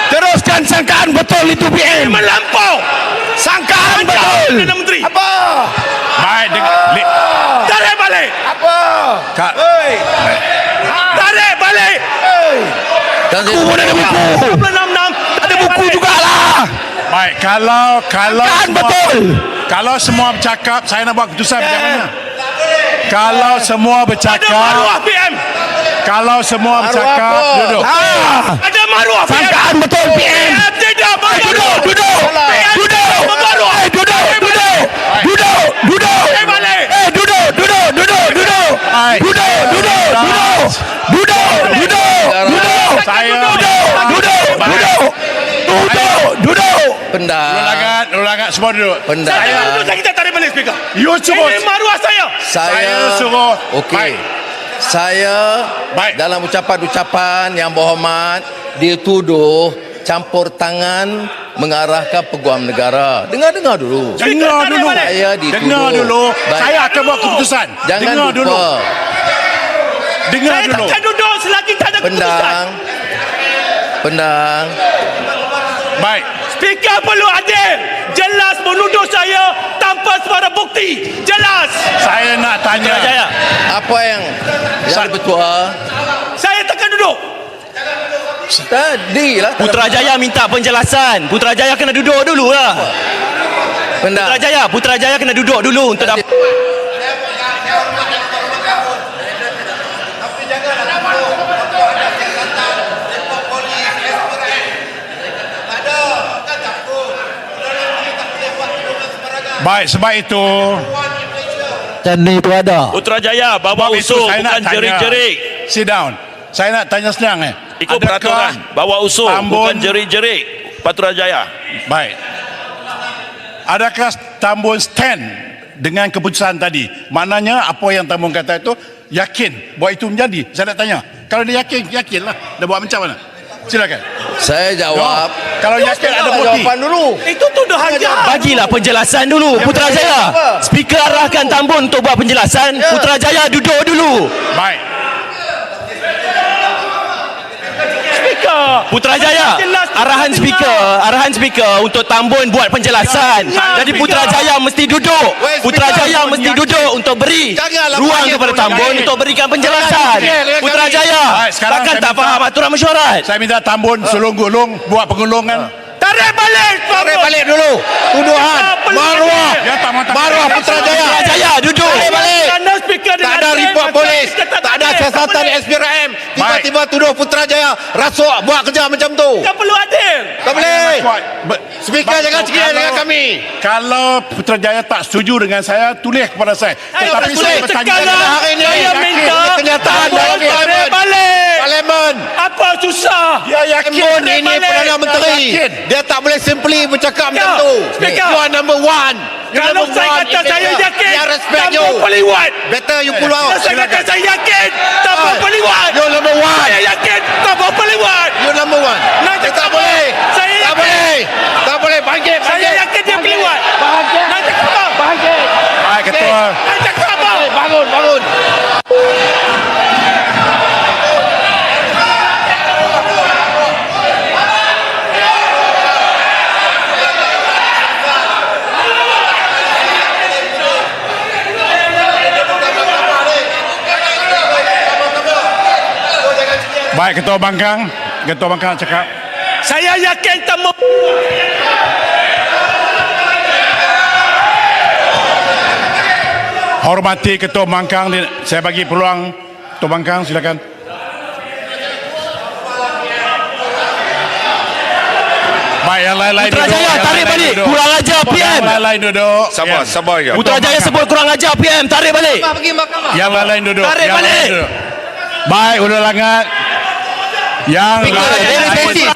S5: Teruskan sangkaan betul itu, PM.
S10: Melampau.
S5: Sangkaan betul.
S10: Perdana Menteri.
S5: Apa?
S8: Baik,
S10: Tarik balik.
S8: Kak,
S10: Tarik balik.
S1: Tan Sri,
S5: Buku ada buku.
S10: 366.
S5: Ada buku jugalah.
S8: baik. Kalau
S5: Sangkaan
S8: semua,
S5: betul.
S8: kalau semua bercakap, saya nak buat keputusan macam mana? Kalau semua
S10: Ada
S8: bercakap,
S10: maruah PM.
S8: Kalau semua bercakap, duduk.
S10: Ada maruah.
S5: Sangkaan betul PM.
S10: Tidak
S5: Duduk, duduk. Duduk.
S10: Maruah.
S5: Duduk. Duduk. Duduk. Duduk.
S10: Balik.
S5: Duduk. Duduk. Duduk. Duduk. Duduk. Duduk. Duduk. Duduk. Duduk. Duduk.
S8: Saya
S5: Duduk. Duduk. Duduk. Duduk. Duduk.
S1: Pendang.
S8: ulangan semua duduk.
S10: Saya
S1: Pendang.
S10: duduk lagi tak tarik balik speaker.
S8: You suruh.
S10: Ini maruah saya.
S8: Saya suruh.
S1: Okey.
S8: Baik.
S1: Saya
S8: Baik.
S1: dalam ucapan-ucapan yang berhormat dituduh campur tangan mengarahkan peguam negara. Dengar dulu.
S8: Dengar dulu.
S1: Saya dituduh.
S8: Dengar dulu.
S1: Baik.
S8: Saya akan buat keputusan.
S1: Jangan
S8: Dengar
S1: lupa.
S8: dulu. Dengar
S10: Saya
S8: dulu.
S10: takkan duduk selagi tak ada keputusan.
S1: Pendang. Pendang.
S8: Baik.
S10: Speaker perlu adil. Jelas menuduh saya tanpa suara bukti. Jelas.
S8: Saya nak tanya.
S7: Putrajaya.
S1: Apa yang bertuah?
S10: Saya takkan duduk.
S1: Tadi lah.
S7: Putrajaya minta penjelasan. Putrajaya kena duduk dulu lah.
S1: Pendang.
S7: Putrajaya kena duduk dulu untuk dapat.
S8: Baik, sebab itu.
S5: Candi itu ada.
S7: Putrajaya bawa
S8: Sebab itu
S7: usul
S8: saya nak
S7: bukan
S8: tanya.
S7: jerit-jerit.
S8: Sit down. Saya nak tanya senang
S7: Ikut peraturan. Bawa usul bukan jerit-jerit. Putrajaya.
S8: Baik. Adakah Tambun stand dengan keputusan tadi? Maknanya apa yang Tambun kata itu yakin bahawa itu menjadi. Saya nak tanya. Kalau dia yakin, yakinlah. Dia buat macam mana? Silakan.
S1: Saya jawab.
S8: Kalau yakin ada bukti.
S1: Jawapan dulu.
S10: Itu tuduhan jahat.
S7: Bagilah penjelasan dulu Putrajaya. Speaker arahkan Tambun untuk buat penjelasan. Putrajaya duduk dulu.
S8: Baik.
S10: Speaker.
S7: Putrajaya, arahan speaker untuk Tambun buat penjelasan. Jadi Putrajaya mesti duduk. Putrajaya mesti duduk untuk beri ruang kepada Tambun untuk berikan penjelasan. Putrajaya,
S8: Baik, sekarang
S7: takkan
S8: saya
S7: tak
S8: minta-
S7: faham aturan mesyuarat?
S8: Saya minta Tambun selung-gulung buat pengulungan.
S10: Tarik balik.
S5: Tarik balik dulu. Tuduhan. Maruah.
S8: Ya, tak mahu tak.
S5: Maruah Putrajaya.
S7: Putrajaya duduk.
S5: Tarik balik.
S10: Kerana speaker
S5: Tak ada report polis. Tak ada siasatan SPRM. Tiba-tiba tuduh Putrajaya rasuk buat kerja macam tu.
S10: Tak perlu adil.
S5: Tak boleh. Speaker jangan cekik dengan kami.
S8: Kalau Putrajaya tak setuju dengan saya, tulis kepada saya. Tetapi saya bertanya
S10: sekarang
S5: hari ini
S10: saya
S5: yakin.
S10: minta
S5: Kenyataan
S10: Tambun
S5: dari
S10: tarik
S5: Parlimen.
S10: balik.
S5: Parlimen.
S10: Apa susah?
S8: dia yakin.
S5: Tambun ini Perdana Menteri.
S8: yakin.
S5: Dia tak boleh simply bercakap macam tu.
S10: Speaker.
S5: You are number one. You
S10: Kalau
S5: number
S10: saya
S5: one
S10: kata
S5: in
S10: saya
S5: Malaysia.
S10: yakin,
S5: Dia respect you.
S10: Tambun boleh buat.
S5: Better you pull out.
S10: Kalau saya kata saya yakin, Tambun boleh buat.
S5: You number one.
S10: Saya yakin, Tambun boleh buat.
S5: You number one.
S10: Nak
S5: Dia
S10: cakap
S5: tak boleh.
S10: Saya
S5: Tak
S10: yakin.
S5: boleh. Tak boleh. Bangkit.
S10: Saya yakin dia boleh buat. Nak cakap apa?
S8: Baik, Ketua.
S10: Nak cakap apa?
S5: Bangun.
S8: Baik, Ketua Bangkang. Ketua Bangkang cakap.
S10: Saya yakin Tambun.
S8: Hormati Ketua Bangkang. Saya bagi peluang Ketua Bangkang, silakan. Baik, yang lain-lain duduk.
S7: Putrajaya
S8: yang
S7: tarik
S8: lain-lain
S7: balik.
S8: duduk.
S7: Kurang ajar PM.
S8: Yang lain-lain duduk.
S2: Sabar,
S8: Ya.
S2: sabar ya.
S7: Putrajaya sebut kurang ajar PM. Tarik balik.
S8: Yang lain-lain duduk.
S7: Tarik
S8: Yang lain
S7: balik.
S8: duduk. Baik, udah langat. Yang lain.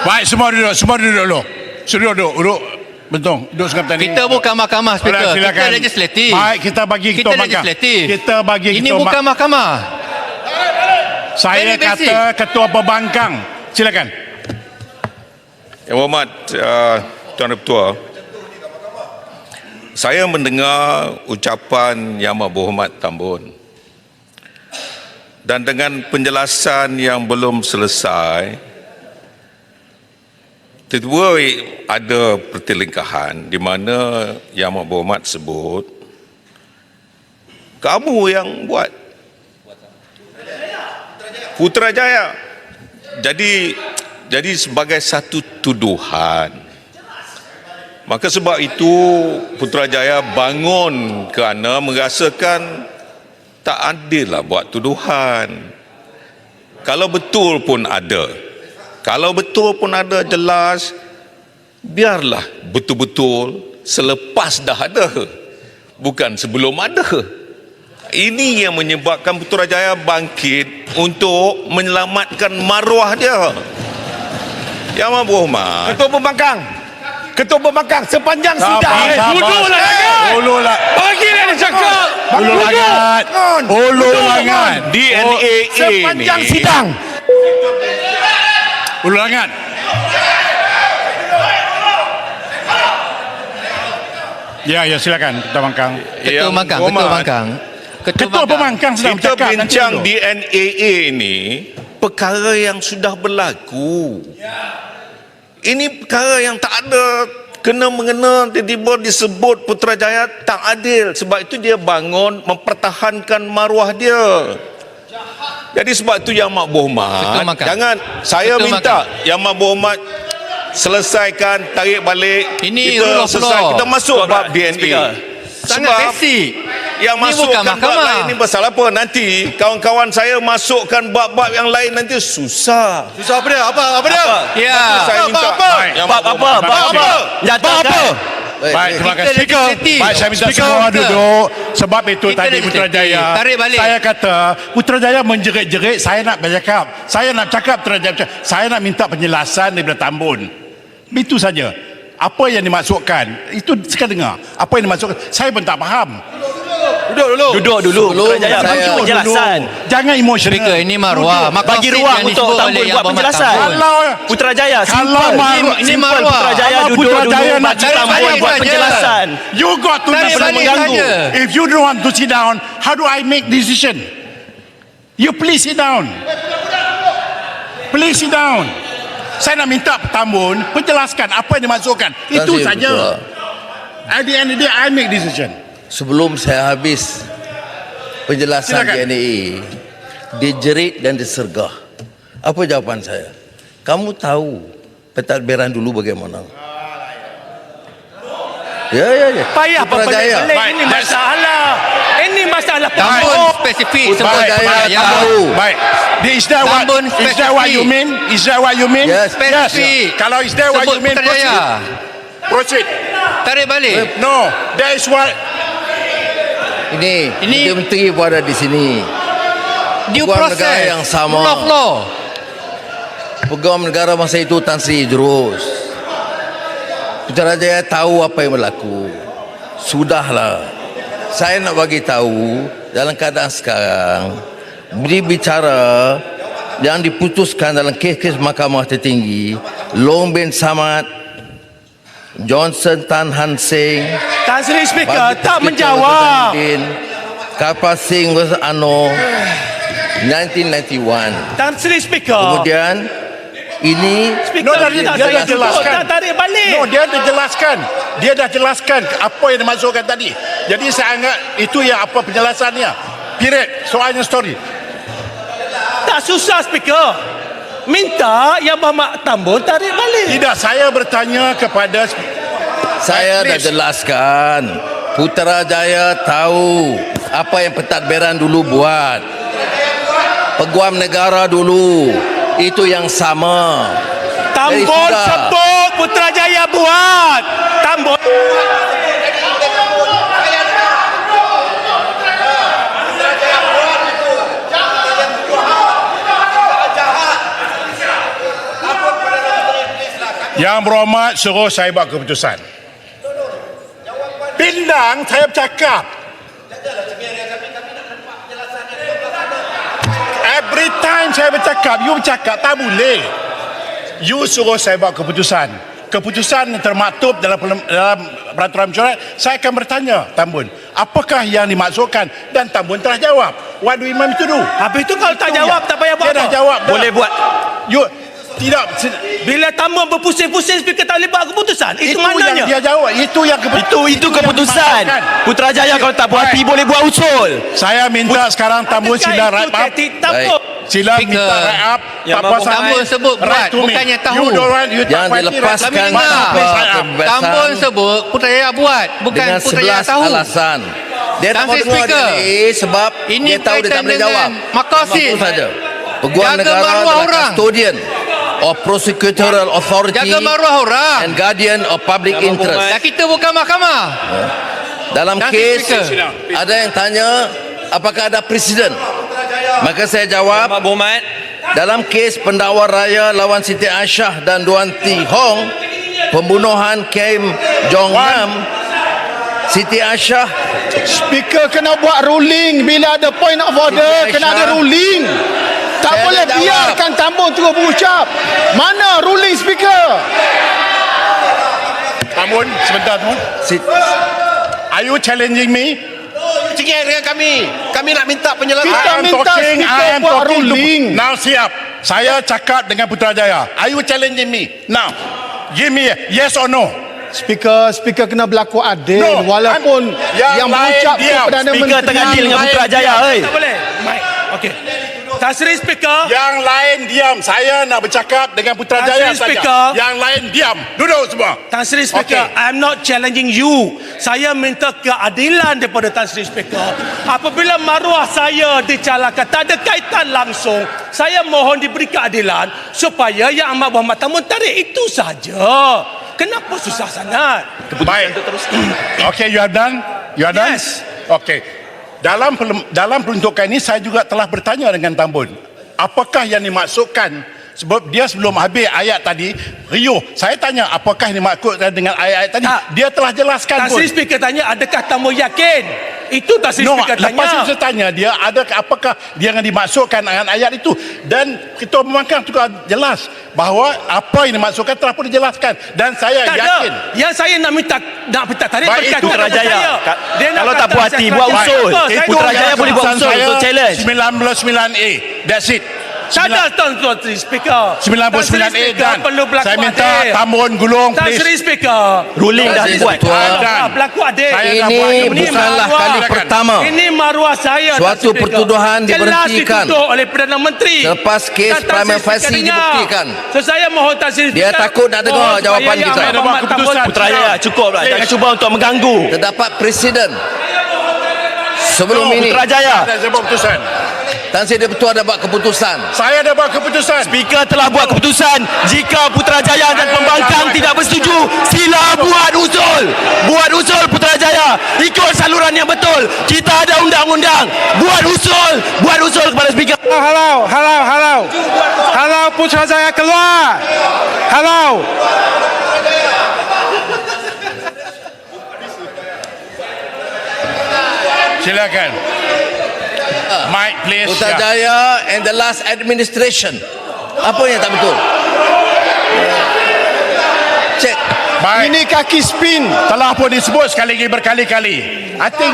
S8: Baik, semua duduk dulu. Semua duduk. Betul. Duduk sekarang tadi.
S11: Kita bukan mahkamah, Speaker.
S8: Silakan.
S11: Kita legislatif.
S8: Baik, kita bagi
S11: Kita
S8: Ketua Bangkang.
S11: legislatif.
S8: Kita bagi
S11: Ini
S8: Ketua
S11: bukan mahkamah.
S8: Saya
S11: Very basic.
S8: kata Ketua Pembangkang. Silakan.
S2: Yang berhormat Tuan Ketua, saya mendengar ucapan Yang Amat Berhormat Tambun dan dengan penjelasan yang belum selesai, tiba-tiba ada pertelingkahan di mana Yang Amat Berhormat sebut kamu yang buat Putrajaya. Jadi sebagai satu tuduhan Maka sebab itu Putrajaya bangun kerana merasakan tak adil lah buat tuduhan. Kalau betul pun ada, jelas, biarlah betul-betul selepas dah ada, bukan sebelum ada. Ini yang menyebabkan Putrajaya bangkit untuk menyelamatkan maruah dia. Yang Amat Berhormat,
S10: Ketua Pembangkang sepanjang sidang.
S8: Duduklah jangan. Ulurlah.
S10: Bagilah dia cakap.
S8: Ulangan.
S2: DNA
S10: Sepanjang
S2: ni
S10: sidang.
S8: Ulangan. Ya, silakan Ketua Pembangkang.
S11: Ketua Pembangkang.
S8: Ketua Pembangkang sedang
S2: kita
S8: bercakap.
S2: bincang DNA ini perkara yang sudah berlaku. Ini perkara yang tak ada kena-mengena, tiba-tiba disebut Putrajaya tak adil. Sebab itu dia bangun mempertahankan maruah dia. Jadi sebab itu Yang Amat Berhormat, jangan, saya minta Yang Amat Berhormat selesaikan, tarik balik.
S11: Ini
S2: kita selesai, kita masuk bab DNA.
S11: Sangat basic.
S2: Yang
S11: Ini bukan
S2: masukkan bab
S11: mahkamah.
S2: lain ni pasal apa? Nanti kawan-kawan saya masukkan bab-bab yang lain nanti susah.
S10: Susah apa dia? Apa dia?
S11: Ya.
S2: Saya minta
S7: Bab apa? Nyatakan.
S8: Baik, terima kasih.
S11: Speaker.
S8: Baik, saya minta
S11: Speaker.
S8: semua duduk. Sebab itu
S11: Kita
S8: tadi
S11: legislatif.
S8: Putrajaya,
S11: Tarik balik.
S8: saya kata Putrajaya menjerit-jerit. Saya nak bercakap. Saya nak cakap Putrajaya. Saya nak minta penjelasan daripada Tambun. Itu saja. Apa yang dimaksudkan? Itu sekarang dengar. Apa yang dimaksudkan? Saya pun tak faham.
S7: Duduk dulu.
S1: Sebelum
S7: Putrajaya
S1: saya-
S7: bagi penjelasan.
S8: Jangan emosional.
S11: Speaker, ini maruah. Maka
S7: Bagi ruang untuk Tambun buat penjelasan.
S8: Kalau
S7: Putrajaya simple.
S8: maruah-
S11: ini
S7: Simple.
S11: maruah.
S7: Putrajaya
S8: Kalau
S7: duduk
S8: Putrajaya
S7: dulu
S8: nak
S7: bagi
S8: tarik
S7: Tambun
S11: balik
S7: buat
S11: saja.
S7: penjelasan.
S8: You got to
S11: Tarik balik
S8: mengganggu.
S11: saja.
S8: If you don't want to sit down, how do I make decision? You please sit down. Please sit down. Saya nak minta Tambun penjelaskan apa yang dimaksudkan. Itu
S1: Terima kasih,
S8: saja.
S1: Ketua.
S8: At the end of the day, I make decision.
S1: Sebelum saya habis penjelasan
S8: Silakan.
S1: DNA, dijerit dan disergah. Apa jawapan saya? Kamu tahu pentadbiran dulu bagaimana? Ya.
S10: Payah
S1: Putrajaya.
S10: balik. Ini masalah. Ini masalah
S11: Tambun
S10: pokok.
S11: spesifik
S8: Baik,
S11: sebut
S1: Putrajaya
S11: Putrajaya.
S1: tahu.
S8: Baik. Is that what
S11: Tambun
S8: you
S11: spesifik.
S8: mean? Is that what you mean?
S1: Yes.
S11: Spesifik.
S8: Kalau is that what
S11: Sebut
S8: you mean?
S11: Putrajaya.
S8: Proceed.
S11: Tarik balik.
S8: No, that is what.
S1: Ini
S11: Ini-
S1: menteri pun ada di sini.
S11: Due
S1: Peguam negara
S11: process.
S1: yang sama.
S11: Rule of law.
S1: Peguam negara masa itu Tan Sri Idrus. Putrajaya tahu apa yang berlaku. Sudahlah. Saya nak bagi tahu dalam keadaan sekarang berbicara yang diputuskan dalam kes-kes Mahkamah Tertinggi, Long bin Samad, Johnson Tan Han Seng,
S10: Tan Sri Speaker
S1: Bagi
S10: tak
S1: Speaker
S10: menjawab.
S1: Waziruddin, Kapal Singh vs Anor 1991.
S10: Tan Sri Speaker.
S1: Kemudian ini
S10: Speaker
S8: dia
S10: tak
S8: dah
S10: saya
S8: jelaskan.
S10: tak tarik balik.
S8: No, dia dah jelaskan. Dia dah jelaskan apa yang dimaksudkan tadi. Jadi saya anggap itu yang apa penjelasannya. Period. Soalnya story.
S10: Tak susah Speaker. Minta Yang Berhormat Tambun tarik balik.
S8: Tidak, saya bertanya kepada
S1: saya dah
S8: Please.
S1: jelaskan. Putrajaya tahu apa yang pentadbiran dulu buat. Peguam negara dulu itu yang sama. Jadi
S10: Tambun
S1: sudah.
S10: sebut Putrajaya buat. Tambun.
S8: Yang Berhormat suruh saya buat keputusan. Pindang saya bercakap. Every time saya bercakap, you bercakap, tak boleh. You suruh saya buat keputusan. Keputusan yang termaktub dalam peraturan mesyuarat, saya akan bertanya Tambun, apakah yang dimaksudkan? Dan Tambun telah jawab. What do you want me to do?
S10: Habis tu kalau tak jawab tak payah buat
S8: Dia dah
S10: apa?
S8: jawab. dah.
S7: Boleh buat.
S8: You tidak.
S10: Bila Tambun berpusing-pusing Speaker tak boleh buat keputusan. Itu
S8: yang
S10: maknanya.
S8: dia jawab. Itu yang
S7: Itu keputusan.
S8: yang dimaksudkan.
S7: Putrajaya kalau tak puas hati boleh buat usul.
S8: Saya minta sekarang Tambun
S10: Adakah
S8: sidang
S10: itu
S8: right.
S10: taktik Tambun?
S8: Sila minta right up. Tak puas
S11: Tambun
S8: hati,
S11: sebut buat,
S8: right to me.
S11: bukannya tahu.
S8: You don't want, you tak
S1: Jangan
S8: puas hati,
S1: dilepaskan
S8: right to me.
S1: tanpa
S8: Please right up.
S1: kebebasan
S11: Tambun sebut Putrajaya buat, bukan
S1: dengan
S11: Putrajaya
S1: 11
S11: tahu.
S1: alasan. Dia tak mau
S11: Transit
S1: dengar
S11: speaker.
S1: dia ni sebab
S11: Ini
S1: dia tahu dia tak
S11: berkaitan
S1: boleh jawab.
S11: dengan maqasid.
S1: Itu saja. Peguam
S11: Jaga
S1: negara
S11: maruah
S1: adalah
S11: orang.
S1: custodian of prosecutorial authority
S11: Jaga maruah orang.
S1: and guardian of public interest.
S11: Dan kita bukan mahkamah.
S1: Dalam
S11: Transit
S1: kes
S11: speaker.
S1: ada yang tanya apakah ada presiden. Maka saya jawab, dalam kes pendakwa raya lawan Siti Aisyah dan Duan Ti Hong, pembunuhan Kim Jong Nam, Siti Aisyah,
S5: Speaker kena buat ruling bila ada point of order,
S1: Siti
S5: kena ada
S1: Aisyah.
S5: ruling. Tak
S1: Saya
S5: boleh
S1: dah jawab.
S5: biarkan Tambun terus berucap. Mana ruling speaker?
S8: Tambun, sebentar Tambun. Are you challenging me?
S7: Cengeng dengan kami. Kami nak minta penjelasan.
S5: Kita minta speaker buat ruling.
S8: Now siap. Saya cakap dengan Putrajaya. Are you challenging me? Now, give me a yes or no.
S5: Speaker kena berlaku adil
S8: No,
S5: walaupun yang
S8: lain
S5: berucap tu
S8: diam.
S5: Perdana
S7: Speaker
S5: Menteri.
S7: tengah deal dengan Putrajaya.
S10: Tak boleh. Mike. Okey. Tan Sri Speaker.
S8: Yang lain diam. Saya nak bercakap dengan Putrajaya
S10: Tan Sri
S8: saja.
S10: Speaker.
S8: Yang lain diam. Duduk semua.
S10: Tan Sri Speaker,
S8: Okey.
S10: I'm not challenging you. Saya minta keadilan daripada Tan Sri Speaker. Apabila maruah saya dicalahkan, tak ada kaitan langsung. Saya mohon diberi keadilan supaya Yang Amat Berhormat Tambun tarik. Itu saja. Kenapa susah sangat?
S8: Baik. Okay, you are done? You are done?
S10: Yes.
S8: Okay. Dalam peruntukan ini saya juga telah bertanya dengan Tambun. Apakah yang dimaksudkan? Sebab dia sebelum habis ayat tadi, Rio, saya tanya apakah yang dimaksudkan dengan ayat-ayat tadi?
S10: Tak.
S8: Dia telah jelaskan
S10: Tan
S8: pun.
S10: Sri Speaker tanya, adakah Tambun yakin? Itu Tan Sri
S8: No,
S10: Speaker tanya.
S8: lepas itu saya tanya dia, apakah dia yang dimaksudkan dengan ayat itu? Dan Ketua Pembangkang juga jelas bahawa apa yang dimaksudkan telah pun dijelaskan. Dan saya
S10: Tak
S8: yakin.
S10: ada. Yang saya nak minta tarik
S8: Baik,
S10: berkaitan
S8: itu
S10: dengan
S7: Putrajaya.
S10: saya. Dia nak
S7: Kalau tak
S10: kata
S7: puas hati,
S10: saya
S7: buat
S10: kerajaan.
S7: usul.
S10: Apa? Saya
S7: Putrajaya
S10: tahu.
S7: boleh buat usul untuk challenge.
S8: 99A. That's it.
S10: Tak ada Tan Sri Speaker.
S8: 99A dan
S10: perlu berlaku
S8: saya minta
S10: adil.
S8: Tambun gulung
S10: Tan
S8: please.
S10: Sri Speaker.
S7: Ruling dah
S1: Aziz
S7: dibuat.
S1: Ketua,
S10: Berlaku adil.
S8: Saya dah
S1: ini
S8: buat
S1: bukanlah
S10: maruah.
S1: kali pertama
S10: Ini maruah saya. Tan
S1: suatu
S10: Sri Speaker.
S1: pertuduhan
S10: Jelas
S1: diberhentikan
S10: dituduh oleh Perdana Menteri.
S1: selepas kes
S10: Dan Tan Sri
S1: prima
S10: Speaker
S1: facie
S10: dengar.
S1: dibuktikan.
S10: So saya mohon Tan Sri
S1: Dia
S10: Speaker,
S1: takut nak dengar
S10: mohon
S1: jawapan
S10: supaya Yang
S1: kita.
S10: Amat Berhormat Tambun
S7: Putrajaya, cukup lah. Jangan cuba untuk mengganggu.
S1: Terdapat presiden sebelum ini
S7: Putrajaya.
S8: Saya buat keputusan.
S1: Tan Sri Ketua dah buat keputusan.
S8: Saya dah buat keputusan.
S7: Speaker telah buat keputusan. Jika Putrajaya dan Pembangkang tidak bersetuju, sila buat usul. Buat usul Putrajaya. Ikut saluran yang betul. Kita ada undang-undang. Buat usul. Buat usul kepada Speaker.
S5: Halau Putrajaya keluar. Halau.
S8: Silakan. Mike please.
S1: Putrajaya and the last administration. Apa yang tak betul? Cek.
S8: Baik.
S5: Ini kaki spin.
S8: Telah pun disebut sekali lagi berkali-kali. I think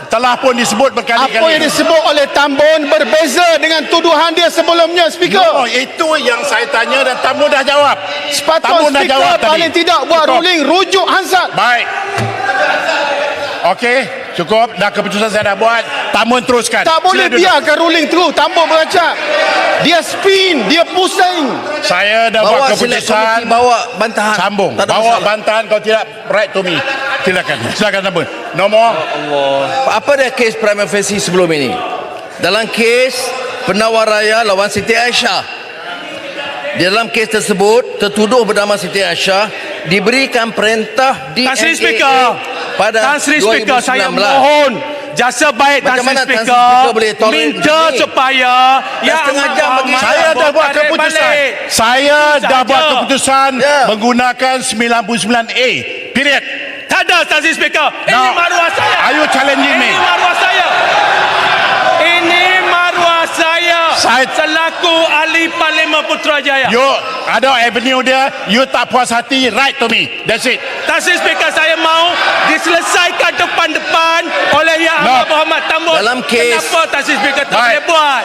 S8: telah pun disebut berkali-kali.
S5: Apa yang disebut oleh Tambun berbeza dengan tuduhan dia sebelumnya, Speaker.
S8: No, itu yang saya tanya dan Tambun dah jawab.
S5: Sepatutnya
S8: Tambun dah
S5: Speaker
S8: jawab tadi.
S5: paling tidak buat
S8: Cukup.
S5: ruling, rujuk Hansard.
S8: Baik. Okey, cukup. Dah keputusan saya dah buat. Tambun teruskan.
S5: Tak boleh
S8: Sila duduk.
S5: biarkan ruling terus. Tambun beracak. Dia spin, dia pusing.
S8: Saya dah
S1: Bawa
S8: buat
S1: select
S8: keputusan.
S1: komiti, bawa bantahan.
S8: Sambung.
S1: Tak ada
S8: Bawa
S1: masalah.
S8: bantahan, kalau tidak right to me. Silakan Tambun. Nombor.
S1: Apa dia kes prima facie sebelum ini? Dalam kes pendakwa raya lawan Siti Aisyah. Di dalam kes tersebut, tertuduh bernama Siti Aisyah diberikan perintah di
S10: Tan Sri Speaker.
S1: pada
S10: Tan Sri Speaker,
S1: 2019.
S10: saya mohon jasa baik Tan
S1: Macam
S10: Sri
S1: mana Tan Sri
S10: Speaker
S1: Speaker boleh tolerate
S10: minta
S1: begini?
S10: supaya Yang
S1: setengah
S10: Amat
S1: jam
S10: Berhormat
S1: bagi
S8: Saya dah buat
S10: tarik
S8: keputusan.
S10: balik.
S8: Saya dah
S10: Saja.
S8: buat keputusan
S1: Ya.
S8: menggunakan 99A. Period.
S10: Tak ada Tan Sri Speaker. Ini
S8: Now,
S10: maruah saya.
S8: are you challenging me?
S10: Ini maruah saya. Ini maruah saya. Selaku ahli Parlimen Putrajaya.
S8: You ada avenue dia, you tak puas hati, write to me. That's it.
S10: Tan Sri Speaker, saya mau diselesaikan depan-depan oleh Yang
S8: No.
S10: Amat Berhormat Tambun.
S1: Dalam kes-
S10: Kenapa Tan Sri Speaker tak
S8: Baik.
S10: boleh buat?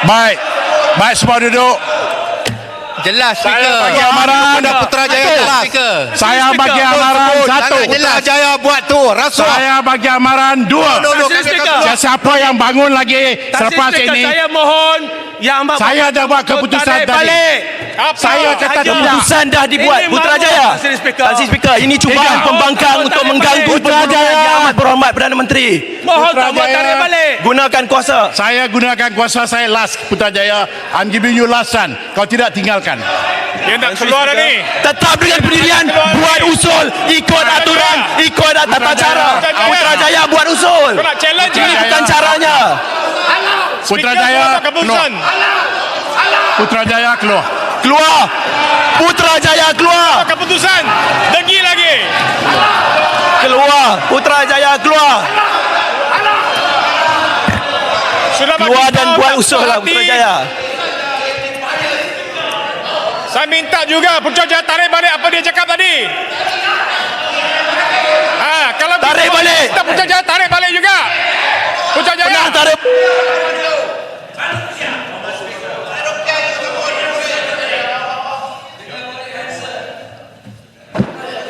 S8: Baik. Baik, semua duduk.
S11: Jelas
S8: Saya
S11: speaker.
S8: bagi amaran
S11: kepada Putrajaya jelas. Speaker.
S8: Saya bagi amaran 1.
S11: Putrajaya buat tu rasuah.
S8: Saya bagi amaran 2. Siapa yang bangun lagi selepas ini,
S10: Saya mohon Yang Amat
S8: saya dah buat keputusan
S10: tarik
S8: tadi.
S10: balik.
S8: Saya kata tidak.
S7: Keputusan dah dibuat.
S10: Ini
S7: Putrajaya.
S10: maruah, Tan Sri
S7: Tan Sri Speaker, ini cubaan
S10: Tidak.
S7: pembangkang
S10: Mohon
S7: untuk
S10: tarik
S7: mengganggu
S10: balik.
S7: Putrajaya Yang Amat Berhormat Perdana Menteri.
S10: Mohon tak buat
S8: Putrajaya.
S10: tarik balik.
S7: Gunakan kuasa.
S8: Saya gunakan kuasa saya last Putrajaya. I'm giving you last chance. Kau tidak tinggalkan.
S9: Dia nak keluar dah ni.
S7: Tetap dengan pendirian, buat usul, ikut aturan, ikut tata cara. Putrajaya buat usul.
S9: Kau nak challenge
S7: Ini
S9: ni?
S7: bukan caranya.
S8: Putrajaya
S9: keputusan.
S8: Putrajaya keluar.
S7: Keluar. Putrajaya keluar.
S9: Keputusan. Degi lagi.
S7: Keluar. Putrajaya keluar.
S9: Sudah bagi
S7: Keluar dan
S9: tahu
S7: buat
S9: tak
S7: usul lah
S9: puas hati.
S7: Putrajaya.
S9: Saya minta juga Putrajaya tarik balik apa dia cakap tadi. Kalau
S7: Tarik
S9: kita
S7: balik.
S9: minta Putrajaya tarik balik juga. Putrajaya.
S7: Pernah tarik.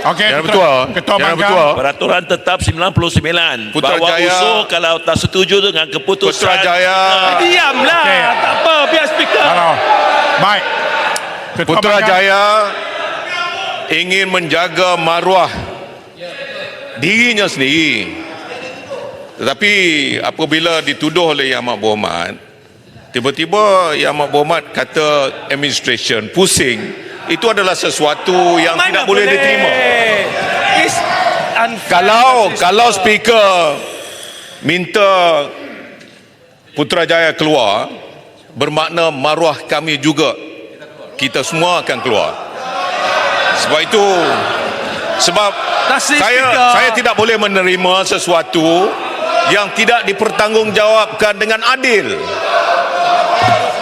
S8: Okey,
S2: Yang Ketua.
S8: Ketua
S2: Yang
S8: Bangkang.
S2: Ketua.
S12: Peraturan tetap 99. Bawa
S2: Putrajaya.
S12: usul kalau tak setuju dengan keputusan.
S2: Putrajaya.
S10: Diamlah.
S8: Okey.
S10: Tak apa, biar speaker.
S8: Halo. Baik. Ketua Bangkang.
S2: Putrajaya ingin menjaga maruah dirinya sendiri. Tetapi apabila dituduh oleh Yang Amat Berhormat, tiba-tiba Yang Amat Berhormat kata administration pusing, itu adalah sesuatu yang
S10: Mana
S2: tidak boleh diterima.
S10: It's unfair.
S2: Kalau speaker minta Putrajaya keluar, bermakna maruah kami juga, kita semua akan keluar. Sebab itu, sebab
S10: Tasri speaker.
S2: saya tidak boleh menerima sesuatu yang tidak dipertanggungjawabkan dengan adil.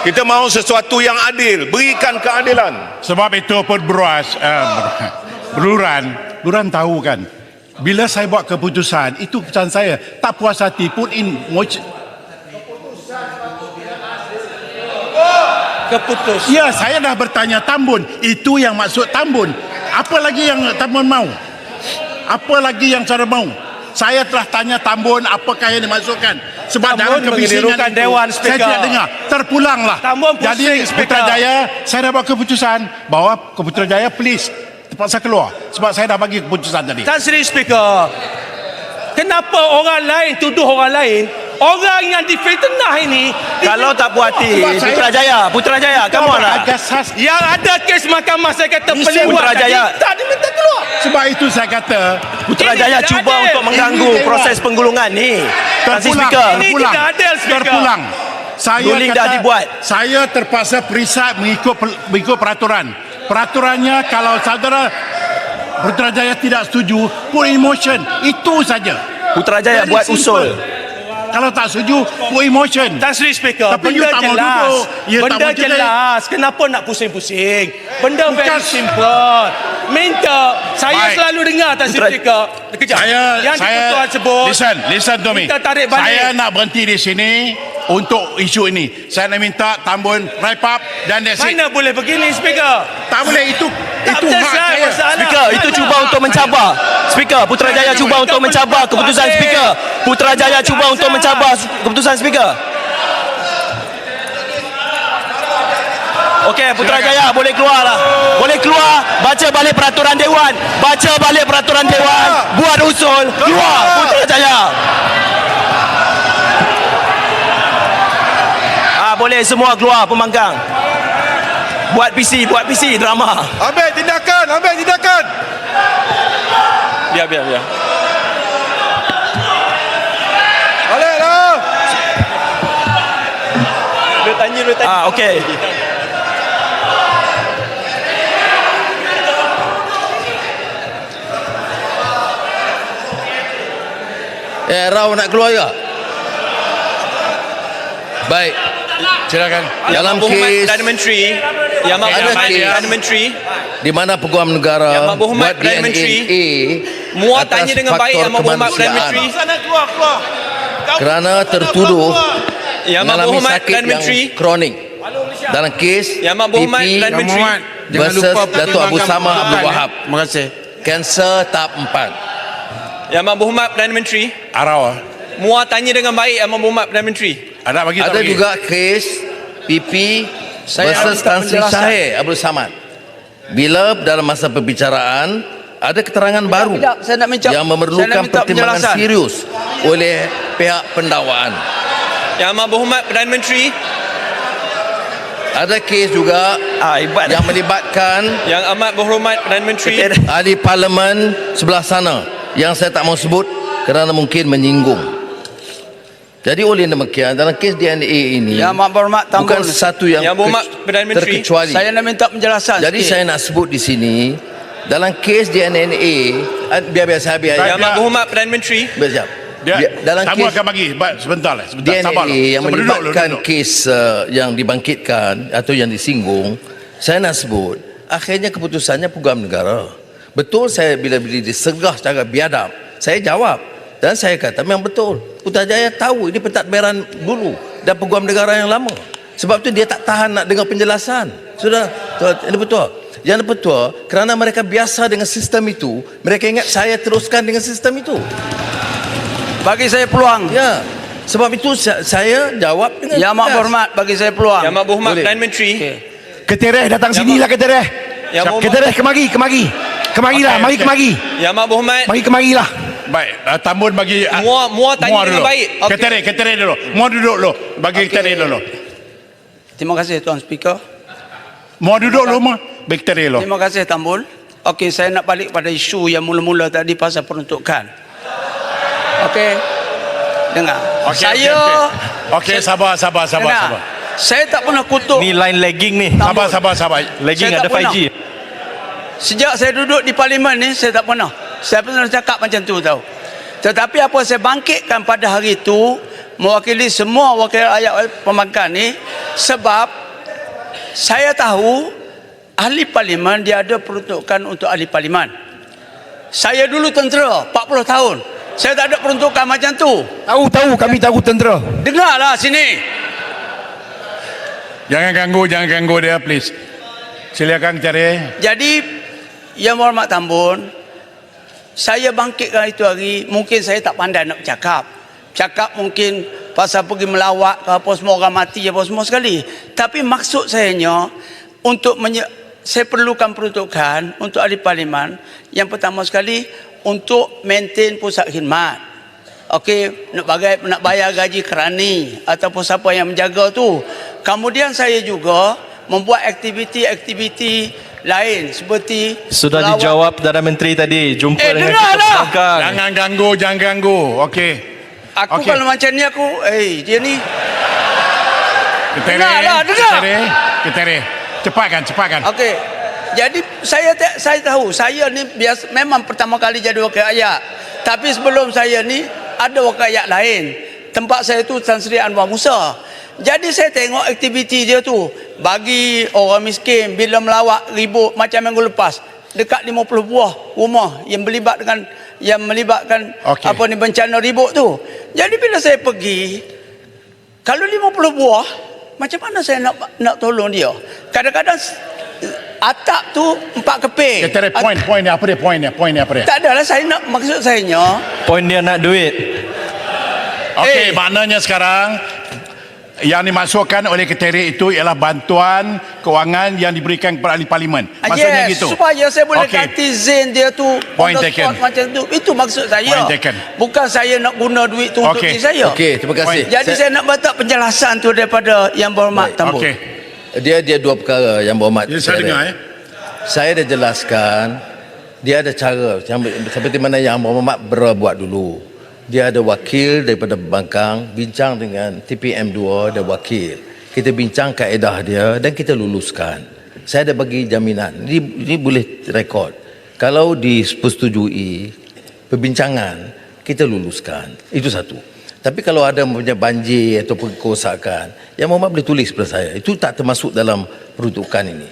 S2: Kita mahu sesuatu yang adil, berikan keadilan.
S8: Sebab itu pun Beluran tahu kan, bila saya buat keputusan, itu keputusan saya. Tak puas hati, put in motion.
S10: Keputus.
S8: Ya, saya dah bertanya Tambun. Itu yang maksud Tambun. Apa lagi yang Tambun mau? Apa lagi yang cara mau? Saya telah tanya Tambun apakah yang dimasukkan. Sebab dalam
S10: Tambun
S8: kebisingan
S10: mengelirukan
S8: itu,
S10: Dewan,
S8: saya
S10: Speaker.
S8: tidak dengar. Terpulanglah.
S10: Tambun pusing,
S8: Jadi
S10: Speaker.
S8: Putrajaya, saya dah buat keputusan bahawa Putrajaya please terpaksa keluar. Sebab saya dah bagi keputusan tadi.
S10: Tan Sri Speaker, kenapa orang lain tuduh orang lain? Orang yang difitnah ini,
S7: Kalau tak puas hati,
S8: Sebab saya-
S7: Putrajaya, come on lah.
S8: Asas.
S10: yang ada kes mahkamah, saya kata
S8: Ini
S10: pelewat
S7: Putrajaya.
S10: tadi, tak diminta keluar.
S8: Sebab itu saya kata
S7: Putrajaya
S10: Ini tidak
S7: cuba
S10: adil.
S7: untuk mengganggu
S8: Ini
S7: proses penggulungan ni. Tan Sri
S8: terpulang.
S7: Speaker.
S10: Ini tidak adil, Speaker.
S8: Terpulang. Saya
S7: Ruling dah dibuat.
S8: Saya terpaksa perisai mengikut peraturan. Peraturannya kalau saudara Putrajaya tidak setuju, put in motion. Itu saja.
S7: Putrajaya
S8: Very
S7: buat
S8: simple.
S7: usul.
S8: Kalau tak setuju, put in motion.
S10: Tan Sri Speaker,
S8: Tapi you
S10: benda
S8: tak mau
S10: jelas.
S8: duduk. You tak
S10: Benda
S8: mau jadi.
S10: jelas. Kenapa nak pusing-pusing? Benda very
S8: Bukan-
S10: simple. Minta. Saya
S8: Baik.
S10: selalu dengar Tan Sri Speaker. Kejap. yang dipertuan sebut.
S8: Listen to me.
S10: Minta tarik balik.
S8: Saya nak berhenti di sini untuk isu ini. Saya nak minta Tambun wrap up dan that's it.
S10: Mana boleh begini, Speaker?
S8: Tak boleh, itu
S10: Tak
S8: hak
S10: selesai
S8: saya.
S10: masalah.
S7: Speaker, itu cuba untuk mencabar. Speaker, Putrajaya cuba untuk mencabar keputusan Speaker. Putrajaya cuba untuk mencabar keputusan Speaker. Okey, Putrajaya boleh keluar lah. Boleh keluar, baca balik peraturan Dewan. Baca balik peraturan Dewan. Buat usul, keluar Putrajaya. Boleh semua keluar pembangkang. Buat PC drama.
S2: Ambil tindakan.
S7: Biar.
S2: Baliklah.
S7: Dia tanya. Okey.
S1: Rao nak keluar juga? Baik.
S8: Silakan.
S1: Dalam kes
S7: Perdana Menteri, Yang Amat
S1: Ada
S7: Berhormat
S1: kes.
S7: Perdana Menteri,
S1: di mana Peguam Negara
S7: Yang Amat Berhormat
S1: buat
S7: Perdana Menteri,
S1: DNA
S7: muat
S1: atas
S7: tanya dengan baik
S1: faktor
S7: Yang Amat Berhormat Perdana
S1: kemanusiaan
S7: Menteri,
S1: kerana tertuduh
S7: Yang Amat
S1: mengalami
S7: Berhormat
S1: sakit
S7: Perdana
S1: yang
S7: Menteri,
S1: kronik. dalam kes
S7: Yang Amat Berhormat
S1: PP
S7: Perdana Menteri.
S1: versus Datuk Abu Samad Abdul Wahab.
S11: Terima kasih.
S1: Kanser tahap 4.
S7: Yang Amat Berhormat Perdana Menteri.
S8: Arau.
S7: Muar tanya dengan baik Yang Amat Berhormat Perdana Menteri.
S8: Ada bagi tak
S1: Ada
S8: bagi?
S1: juga kes PP versus Tan Sri Syahir Abdul Samad. Bila dalam masa perbicaraan ada keterangan baru
S7: saya nak minta-
S1: yang
S7: saya
S1: memerlukan
S7: nak minta
S1: pertimbangan
S7: penjelasan.
S1: serius oleh pihak pendakwaan.
S7: Yang Amat Berhormat Perdana Menteri.
S1: Ada kes juga yang melibatkan
S7: Yang Amat Berhormat Perdana Menteri.
S1: ahli parlimen sebelah sana yang saya tak mau sebut kerana mungkin menyinggung. Jadi oleh demikian dalam kes DNA ini
S11: Yang Amat Berhormat Tambun.
S1: bukan sesuatu yang
S7: Yang Berhormat Perdana Menteri.
S1: terkecuali.
S11: Saya nak minta penjelasan
S1: Jadi
S11: sikit.
S1: saya nak sebut di sini dalam kes DNA biar saya biar
S7: Yang Amat Berhormat Perdana Menteri.
S1: Sekejap. Dalam
S8: tamu
S1: kes
S8: akan bagi. Sebentar lah. Sebentar.
S1: DNA
S8: Sabarlah.
S1: yang
S8: Sabar,
S1: melibatkan
S8: duduk.
S1: kes yang dibangkitkan atau yang disinggung, saya nak sebut akhirnya keputusannya Peguam Negara. Betul saya bila disegah secara biadab, saya jawab dan saya kata memang betul. Putrajaya tahu ini pentadbiran dulu dan Peguam Negara yang lama. Sebab tu dia tak tahan nak dengar penjelasan. Sudah, ini betul. Yang betul kerana mereka biasa dengan sistem itu, mereka ingat saya teruskan dengan sistem itu.
S11: Bagi saya peluang.
S1: Ya. Sebab itu saya jawab dengan
S11: Yang Amat
S1: tegas.
S11: Berhormat bagi saya peluang.
S7: Yang Amat Berhormat
S1: Boleh.
S7: Perdana Menteri.
S5: Ketereh datang sinilah Ketereh.
S7: Yang Berhormat-
S5: Ketereh kemari. Kemarilah,
S8: Okey,
S5: mari
S8: okey.
S5: kemari.
S7: Yang Amat Berhormat.
S5: Mari kemarilah.
S8: Baik, Tambun bagi
S7: Muar tanya
S8: Muar
S7: dengan
S8: dulu.
S7: baik. Okey.
S8: Ketereh dulu. Muar duduk dulu. Bagi Ketereh dulu.
S11: Terima kasih Tuan Speaker.
S8: Muar duduk dulu, Muar. Bagi Ketereh dulu.
S11: Terima kasih Tambul. Okey, saya nak balik pada isu yang mula-mula tadi pasal peruntukan. Okey. Dengar.
S8: Okey, okey, sabar.
S11: Dengar. Saya tak pernah kutuk.
S7: Ni line lagging ni.
S11: Tambun.
S8: Sabar.
S7: Lagging
S11: Saya
S7: ada
S11: tak pernah.
S7: 5G.
S11: Sejak saya duduk di parlimen ni, saya tak pernah. Saya pernah cakap macam tu tahu. Tetapi apa saya bangkitkan pada hari itu, mewakili semua wakil rakyat pembangkang ni, sebab saya tahu ahli parlimen dia ada peruntukan untuk ahli parlimen. Saya dulu tentera 40 tahun. Saya tak ada peruntukan macam tu.
S5: Tahu kami tahu tentera.
S11: Dengarlah sini.
S8: Jangan ganggu dia, please. Silakan Ketereh.
S11: Jadi Yang Berhormat Tambun, saya bangkitkan itu hari, mungkin saya tak pandai nak cakap mungkin pasal pergi melawat ke apa semua orang mati apa semua sekali. Tapi maksud sayanya untuk saya perlukan peruntukan untuk ahli parlimen. Yang pertama sekali untuk maintain pusat khidmat. Okey, nak bayar gaji kerani ataupun siapa yang menjaga tu. Kemudian saya juga membuat aktiviti-aktiviti lain seperti
S7: Sudah
S11: melawat.
S7: dijawab Perdana Menteri tadi. Jumpa dengan
S11: dengarlah.
S7: pembangkang.
S8: Jangan ganggu. Okey.
S11: Aku
S8: Okey.
S11: kalau macam ni aku, dia ni
S8: Ketereh.
S11: dengar.
S8: Ketereh. Cepatkan.
S11: okey. Jadi saya tahu saya ni memang pertama kali jadi wakil rakyat. Tapi sebelum saya ni ada wakil rakyat lain. Tempat saya tu Tan Sri Anwar Musa. Jadi saya tengok aktiviti dia tu, bagi orang miskin bila melawat ribut macam minggu lepas dekat 50 buah rumah yang melibatkan
S8: Okey.
S11: apa ni bencana ribut tu. Jadi bila saya pergi, kalau 50 buah, macam mana saya nak tolong dia? Kadang-kadang atap tu 4 keping.
S8: Ketereh, point dia apa dia?
S11: Tak adalah, saya nak, maksud saya
S7: Poin dia nak duit.
S8: Okey, maknanya sekarang yang dimasukkan oleh Ketereh itu ialah bantuan kewangan yang diberikan kepada ahli parlimen. Maksudnya
S11: yes,
S8: gitu.
S11: supaya saya boleh
S8: Okey.
S11: ganti zen dia tu
S8: Point
S11: on the
S8: taken.
S11: spot macam tu. Itu maksud saya.
S8: Point taken.
S11: Bukan saya nak guna duit tu untuk
S8: Okey.
S11: diri saya.
S1: Okey, terima kasih.
S11: Jadi saya nak minta penjelasan tu daripada Yang Berhormat Tambun.
S8: Okey.
S1: Dia dua perkara yang berhormat.
S8: Jadi saya dengar
S1: Saya dah jelaskan dia ada cara seperti mana yang berhormat berbuat dulu. Dia ada wakil daripada pembangkang, bincang dengan TPM2 ada wakil. Kita bincang kaedah dia dan kita luluskan. Saya ada bagi jaminan. Ini boleh rekod. Kalau disetujui perbincangan, kita luluskan. Itu satu. Tapi kalau ada punya banjir atau kerosakan, Yang Berhormat boleh tulis kepada saya. Itu tak termasuk dalam peruntukan ini.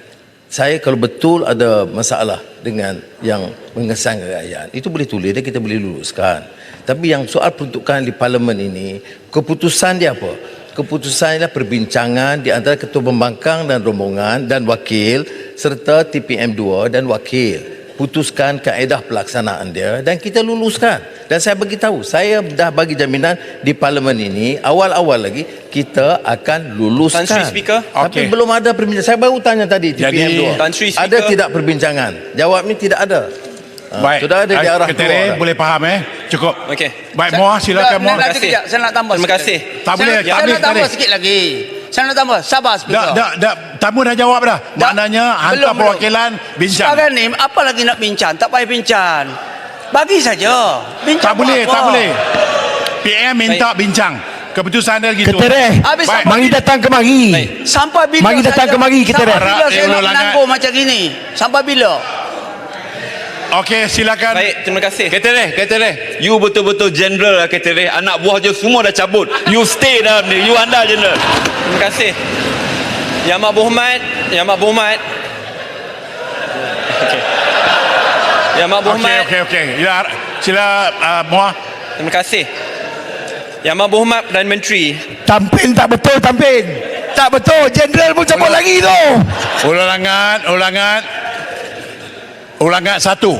S1: Saya kalau betul ada masalah dengan yang mengesan rakyat, itu boleh tulis dan kita boleh luluskan. Tapi yang soal peruntukan di parlimen ini, keputusan dia apa? keputusan ialah perbincangan di antara ketua pembangkang dan rombongan dan wakil serta TPM2 dan wakil. Putuskan kaedah pelaksanaan dia dan kita luluskan. Dan saya beritahu, saya dah bagi jaminan di parlimen ini awal-awal lagi kita akan luluskan.
S7: Tan Sri Speaker.
S1: Tapi
S8: Okey.
S1: belum ada perbincangan. Saya baru tanya tadi TPM2.
S7: Tan Sri Speaker.
S1: Ada tidak perbincangan? Jawabnya tidak ada.
S8: Baik.
S1: Sudah ada di arah
S8: Ketere
S1: keluar.
S8: boleh faham Cukup.
S7: Okey.
S8: Baik, Muah silakan Muah.
S11: Nanti kejap, saya nak tambah
S7: Terima
S11: sikit
S7: kasih.
S11: lagi.
S8: Tak boleh,
S11: Saya nak tambah sikit lagi. Saya nak tambah. Sabar Speaker.
S8: Dah, tamu dah jawab dah. Maknanya hantar
S11: Belum.
S8: perwakilan bincang.
S11: Sekarang ni apa lagi nak bincang? Tak payah bincang. Bagi saja. Bincang
S8: Tak boleh,
S11: apa?
S8: tak boleh. PM minta bincang. Keputusan dia gitu.
S5: Ketere,
S11: Habis
S8: Baik.
S11: sampai
S5: mari datang kemari.
S11: Sampai bila
S5: Mari datang kemari kita
S11: Sampai
S5: dah.
S11: bila saya nak
S8: Ulangan.
S11: menanggung macam gini? Sampai bila?
S8: Okey, silakan.
S7: Baik, terima kasih.
S12: Ketere, you betul-betul general lah Ketere. Anak buah je semua dah cabut. You stay dalam ni. You anda general.
S7: Terima kasih. Yang Amat Berhormat, Okey. Yang Amat Berhormat,
S8: Okey. Ya, sila Muah.
S7: terima kasih. Yang Amat Berhormat Perdana Menteri,
S5: Tampin tak betul, tampin. Tak betul, jeneral pun cabut lagi tu.
S8: Ulangan satu.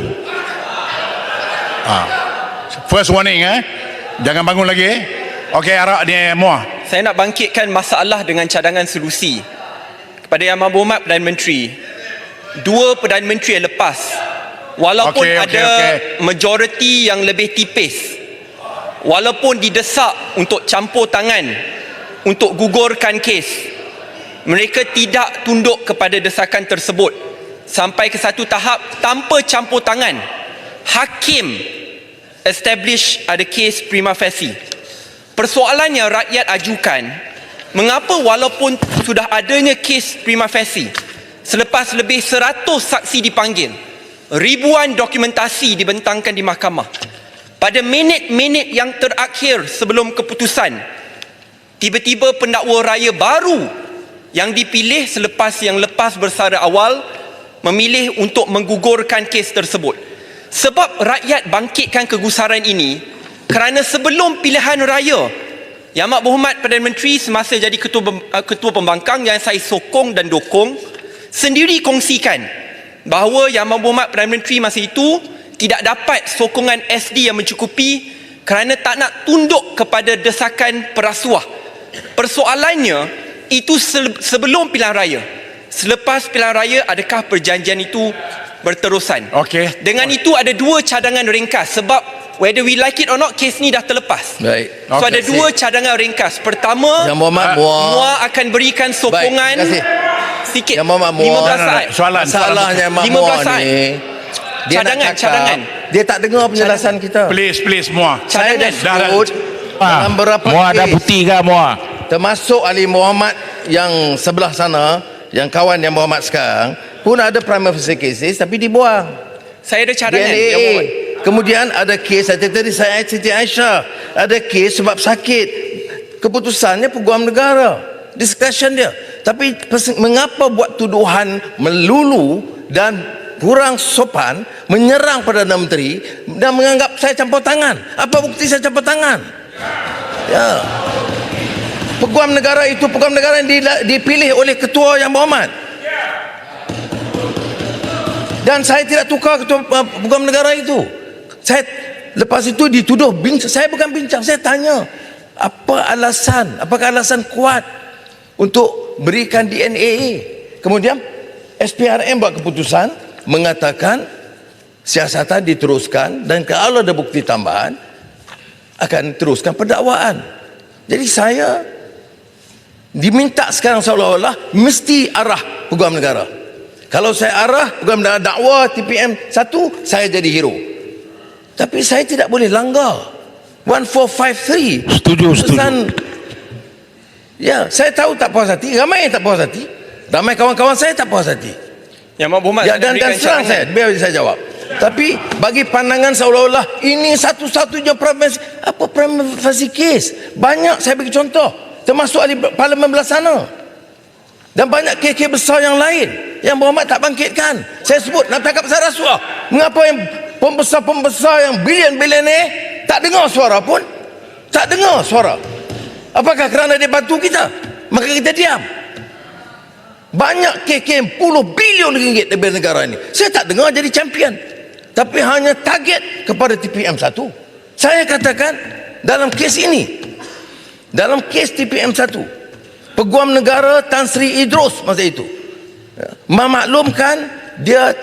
S8: First warning Jangan bangun lagi. Okey, Arak ni Muah.
S7: saya nak bangkitkan masalah dengan cadangan solusi kepada Yang Amat Berhormat Perdana Menteri. Dua Perdana Menteri yang lepas, walaupun
S8: Okey.
S7: ada majoriti yang lebih tipis, walaupun didesak untuk campur tangan untuk gugurkan kes, mereka tidak tunduk kepada desakan tersebut sampai ke satu tahap tanpa campur tangan. Hakim establish ada kes prima facie. Persoalan yang rakyat ajukan, mengapa walaupun sudah adanya kes prima facie, selepas lebih 100 saksi dipanggil, ribuan dokumentasi dibentangkan di mahkamah, pada minit-minit yang terakhir sebelum keputusan, tiba-tiba pendakwa raya baru yang dipilih selepas yang lepas bersara awal memilih untuk menggugurkan kes tersebut. Sebab rakyat bangkitkan kegusaran ini kerana sebelum pilihan raya, Yang Amat Berhormat Perdana Menteri semasa jadi ketua pembangkang yang saya sokong dan dokong, sendiri kongsikan bahawa Yang Amat Berhormat Perdana Menteri masa itu tidak dapat sokongan SD yang mencukupi kerana tak nak tunduk kepada desakan perasuah. Persoalannya itu sebelum pilihan raya. Selepas pilihan raya, adakah perjanjian itu berterusan?
S8: Okey.
S7: Dengan itu ada dua cadangan ringkas, sebab whether we like it or not, kes ni dah terlepas.
S1: Baik.
S7: So
S8: Okey.
S7: ada dua cadangan ringkas. Pertama,
S1: Yang Berhormat Muar.
S7: Muar akan berikan sokongan
S1: Baik, terima
S7: sikit.
S1: Yang Berhormat Muar.
S7: 15 saat.
S1: Masalahnya Mak
S7: 15
S1: Muar
S7: saat.
S1: ni, dia
S7: Cadangan,
S1: nak cakap,
S7: cadangan.
S1: dia tak dengar penjelasan kita.
S8: Please Muah.
S1: Saya dah
S7: Cadangan.
S1: sebut dalam beberapa
S5: Muah ada
S1: kes,
S5: bukti ke Muah?
S1: termasuk Ali Muhammad yang sebelah sana, yang kawan Yang Berhormat sekarang, pun ada prima facie cases tapi dibuang.
S7: Saya ada cadangan. Yang
S1: DNA.
S7: Berhormat.
S1: Kemudian ada kes tadi saya Siti Aisyah, ada kes sebab sakit. Keputusannya Peguam Negara, discretion dia. Tapi mengapa buat tuduhan melulu dan kurang sopan, menyerang Perdana Menteri dan menganggap saya campur tangan? Apa bukti saya campur tangan? Ya. Peguam negara itu peguam negara yang dipilih oleh ketua Yang Berhormat. Dan saya tidak tukar ketua peguam negara itu. Saya lepas itu dituduh bincang. Saya bukan bincang, saya tanya apa alasan, apakah alasan kuat untuk berikan DNA. Kemudian SPRM buat keputusan mengatakan siasatan diteruskan dan kalau ada bukti tambahan akan teruskan pendakwaan. Jadi saya diminta sekarang seolah-olah mesti arah peguam negara. Kalau saya arah peguam negara dakwa TPM 1, saya jadi hero. Tapi saya tidak boleh langgar 1453.
S5: Setuju.
S1: Ya, saya tahu tak puas hati, ramai yang tak puas hati. Ramai kawan-kawan saya tak puas hati.
S7: Yang Amat Berhormat
S1: Ya, dan serang saya, biar saya jawab. Tapi bagi pandangan seolah-olah ini satu-satunya prima facie case. Banyak saya bagi contoh, termasuk ahli parlimen belah sana. Dan banyak kes-kes besar yang lain yang Berhormat tak bangkitkan. Saya sebut nak tangkap pasal rasuah. Mengapa yang pembesar-pembesar yang bilion-bilion tak dengar suara pun? Tak dengar suara. Apakah kerana dia bantu kita maka kita diam? Banyak KKM puluh bilion ringgit dari negara ini. Saya tak dengar jadi champion, tapi hanya target kepada TPM1. Saya katakan dalam kes ini, dalam kes TPM1, Peguam Negara Tan Sri Idrus masa itu memaklumkan dia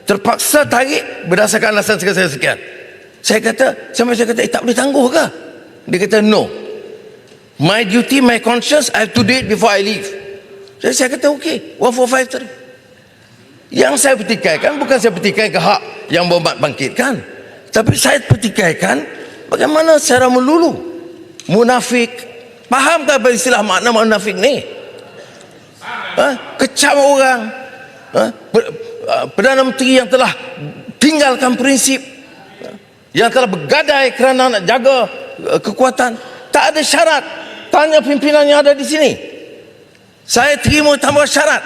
S1: terpaksa tarik berdasarkan alasan sekian. Saya kata tak boleh tangguh ke? Dia kata no, my duty, my conscience, I have to do it before I leave. Saya kata okey, 1453. Yang saya petikaikan bukan saya petikaikan ke hak yang Berhormat bangkitkan, tapi saya petikaikan bagaimana secara melulu munafik. Fahamkah apa istilah makna munafik ni? Kecam orang, Perdana Menteri yang telah tinggalkan prinsip, yang telah bergadai kerana nak jaga kekuatan, tak ada syarat. Tanya pimpinan yang ada di sini. Saya terima tambah syarat.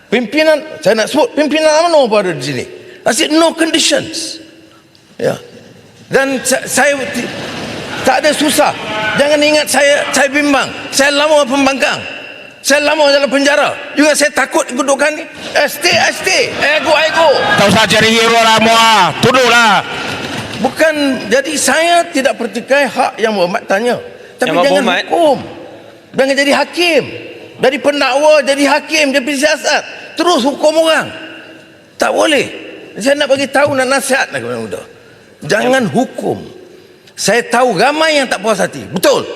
S1: Pimpinan, saya nak sebut pimpinan UMNO pun ada di sini. I said no conditions. Ya. Dan saya tak ada susah. Jangan ingat saya bimbang. Saya lama pembangkang. Saya lama dalam penjara. Juga saya takut kedudukan ni. Stay. Ego.
S5: Tak usah cari hero lah muah. Tuduhlah.
S1: Bukan, jadi saya tidak pertikai hak yang Berhormat tanya. Tapi
S7: Yang
S1: jangan
S7: Berhormat
S1: hukum. Jangan jadi hakim. Dari pendakwa jadi hakim, jadi siasat. Terus hukum orang. Tak boleh. Saya nak bagi tahu, nak nasihat kepada muda. Jangan hukum. Saya tahu ramai yang tak puas hati. Betul.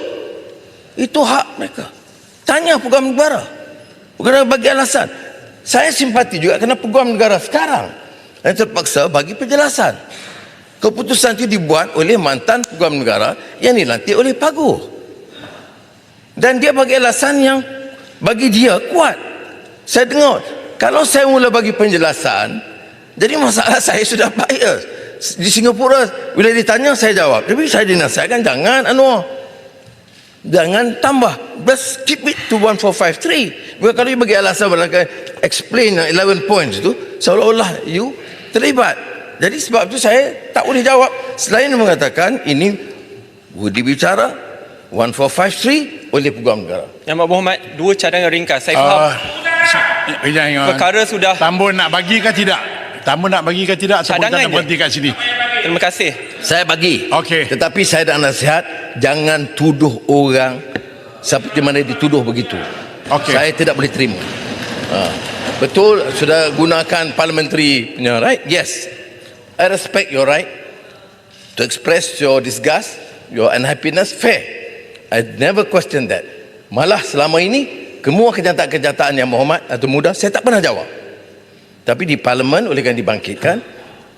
S1: Itu hak mereka. Tanya Peguam Negara. Bukan bagi alasan. Saya simpati juga kerana Peguam Negara sekarang yang terpaksa bagi penjelasan. Keputusan itu dibuat oleh mantan Peguam Negara yang dilantik oleh Paguh. Dan dia bagi alasan yang bagi dia kuat. Saya dengar, kalau saya mula bagi penjelasan, jadi masalah saya sudah bias. Di Singapura bila ditanya saya jawab, tapi saya dinasihatkan jangan jangan tambah, just keep it to 1453. Bukan kalau you bagi alasan explain 11 points itu seolah-olah you terlibat. Jadi sebab itu saya tak boleh jawab selain mengatakan ini dibicara 1453 oleh Peguam Negara.
S7: Yang Berhormat, dua cadangan ringkas. Saya faham perkara sudah.
S8: Tambun nak bagi ke tidak? Tambun nak bagi ke tidak? Ataupun kita nak berhenti kat sini?
S7: Terima kasih.
S1: Saya bagi.
S8: Okey.
S1: Tetapi saya nak nasihat, jangan tuduh orang seperti mana dituduh begitu.
S8: Okey.
S1: Saya tidak boleh terima. Betul, sudah gunakan parliamentary punya right? Yes. I respect your right to express your disgust, your unhappiness, fair. I never question that. Malah selama ini semua kenyataan-kenyataan yang Berhormat atau muda saya tak pernah jawab. Tapi di parlimen olehkan dibangkitkan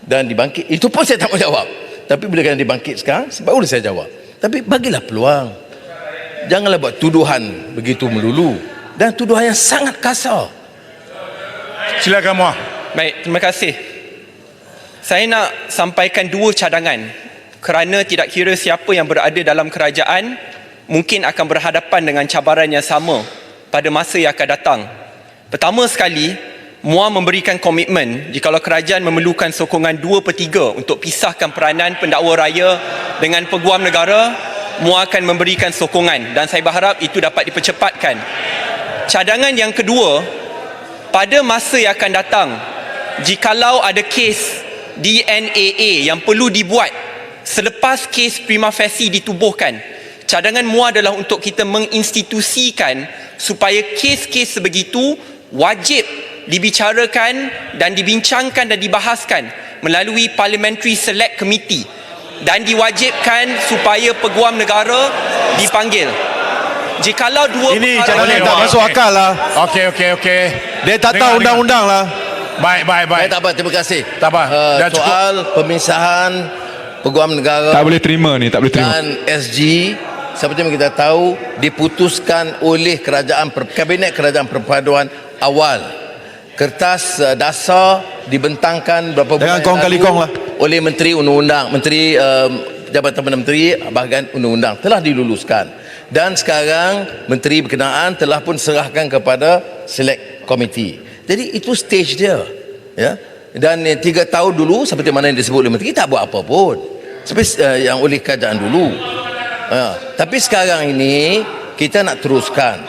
S1: dan dibangkit, itu pun saya tak mau jawab. Tapi bila kan dibangkit sekarang, sebab boleh saya jawab. Tapi bagilah peluang. Janganlah buat tuduhan begitu melulu dan tuduhan yang sangat kasar.
S8: Silakan Muah.
S7: Baik, terima kasih. Saya nak sampaikan dua cadangan kerana tidak kira siapa yang berada dalam kerajaan mungkin akan berhadapan dengan cabaran yang sama pada masa yang akan datang. Pertama sekali, MUA memberikan komitmen jikalau kerajaan memerlukan sokongan 2/3 untuk pisahkan peranan pendakwa raya dengan Peguam Negara, MUA akan memberikan sokongan dan saya berharap itu dapat dipercepatkan. Cadangan yang kedua, pada masa yang akan datang, jikalau ada kes DNAA yang perlu dibuat selepas kes prima facie ditubuhkan, cadangan MUA adalah untuk kita menginstitusikan supaya kes-kes sebegitu wajib dibicarakan dan dibincangkan dan dibahaskan melalui Parliamentary Select Committee dan diwajibkan supaya Peguam Negara dipanggil. Jikalau dua
S5: ini cadangan tak masuk akal lah.
S8: Okey.
S5: Dia tak tahu undang-undang lah.
S8: Baik.
S1: Tak apa, terima kasih.
S8: Tak apa. Dah
S1: Soal pemisahan Peguam Negara
S13: tak boleh terima ni, tak boleh terima.
S1: Dan SG seperti yang kita tahu diputuskan oleh Kabinet Kerajaan Perpaduan awal. Kertas dasar dibentangkan berapa bulan lalu lah oleh Menteri Undang-Undang, Menteri Jabatan Perdana Menteri bahagian Undang-Undang telah diluluskan dan sekarang Menteri berkenaan telah pun serahkan kepada Select Committee. Jadi itu stage dia, ya. Dan 3 tahun dulu seperti mana yang disebut oleh Menteri tak buat apa pun. Seperti yang oleh kerajaan dulu. Tapi sekarang ini kita nak teruskan.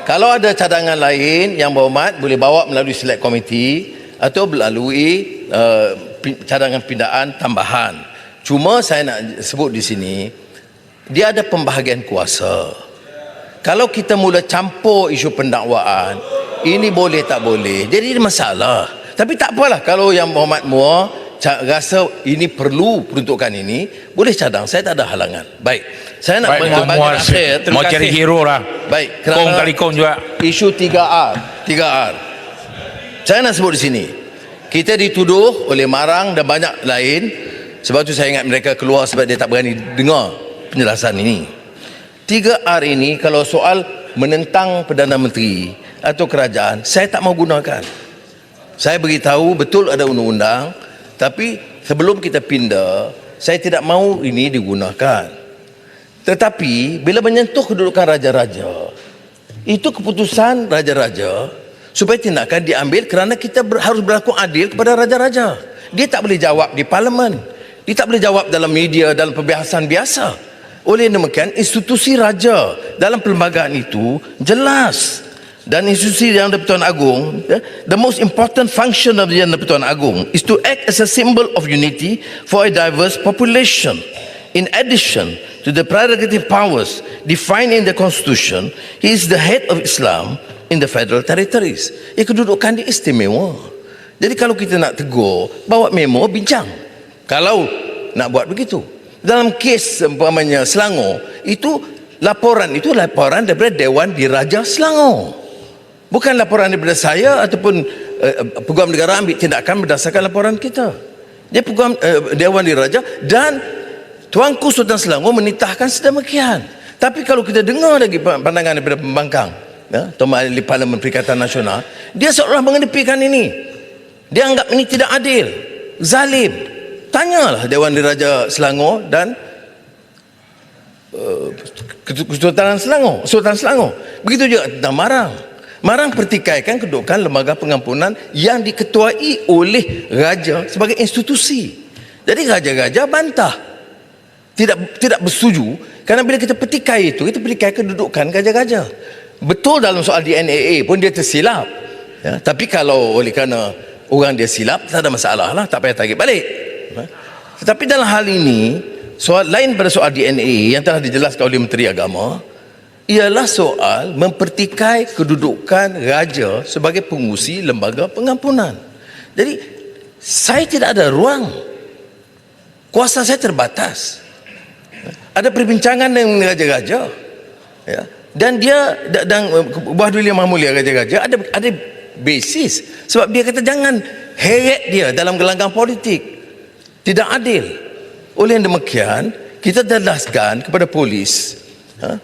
S1: Kalau ada cadangan lain yang berhormat boleh bawa melalui select committee atau melalui cadangan pindaan tambahan. Cuma saya nak sebut di sini, dia ada pembahagian kuasa. Kalau kita mula campur isu pendakwaan, ini boleh tak boleh, jadi masalah. Tapi tak apalah, kalau yang berhormat mua rasa ini perlu peruntukan ini, boleh cadang, saya tak ada halangan. Baik, saya nak bahagian akhir.
S9: Mau cari hero lah.
S1: Baik,
S9: Kong kali kong juga.
S1: Isu 3R. Saya nak sebut di sini, kita dituduh oleh Marang dan banyak lain, sebab tu saya ingat mereka keluar sebab dia tak berani dengar penjelasan ini. 3R ini kalau soal menentang Perdana Menteri atau kerajaan, saya tak mau gunakan. Saya beritahu betul ada undang-undang, tapi sebelum kita pindah, saya tidak mau ini digunakan. Tetapi bila menyentuh kedudukan raja-raja, itu keputusan raja-raja supaya tindakan diambil kerana kita harus berlaku adil kepada raja-raja. Dia tak boleh jawab di parlimen, dia tak boleh jawab dalam media, dalam perbahasan biasa. Oleh demikian, institusi raja dalam perlembagaan itu jelas. Dan institusi Yang di-Pertuan Agong, the most important function of the Yang di-Pertuan Agong is to act as a symbol of unity for a diverse population. In addition to the prerogative powers defined in the Constitution, he is the head of Islam in the Federal Territories. Kedudukan dia istimewa. Jadi kalau kita nak tegur, bawa memo, bincang. Kalau nak buat begitu. Dalam kes umpamanya Selangor, itu laporan daripada Dewan Diraja Selangor. Bukan laporan daripada saya ataupun Peguam Negara ambil tindakan berdasarkan laporan kita. Dia Peguam Dewan Diraja dan Tuanku Sultan Selangor menitahkan sedemikian. Tapi kalau kita dengar lagi pandangan daripada pembangkang, atau ahli Parlimen Perikatan Nasional, dia seolah mengedepikan ini. Dia anggap ini tidak adil, zalim. Tanyalah Dewan Diraja Selangor dan Kesultanan Selangor, Sultan Selangor. Begitu juga tentang Marang. Marang pertikaikan kedudukan lembaga pengampunan yang diketuai oleh raja sebagai institusi. Jadi raja-raja bantah, tidak bersetuju, kerana bila kita petikai itu, kita petikai kedudukan raja-raja. Betul dalam soal DNAA pun dia tersilap, tapi kalau oleh kerana orang dia silap, tak ada masalah lah, tak payah tarik balik. Tetapi dalam hal ini, soal lain pada soal DNA yang telah dijelaskan oleh Menteri Agama, ialah soal mempertikai kedudukan raja sebagai pengurusi lembaga pengampunan. Jadi saya tidak ada ruang, kuasa saya terbatas. Ada perbincangan dengan raja-raja, dan dia dan Buah Duli Yang Maha Mulia raja-raja ada basis, sebab dia kata jangan heret dia dalam gelanggang politik, tidak adil. Oleh yang demikian, kita jelaskan kepada polis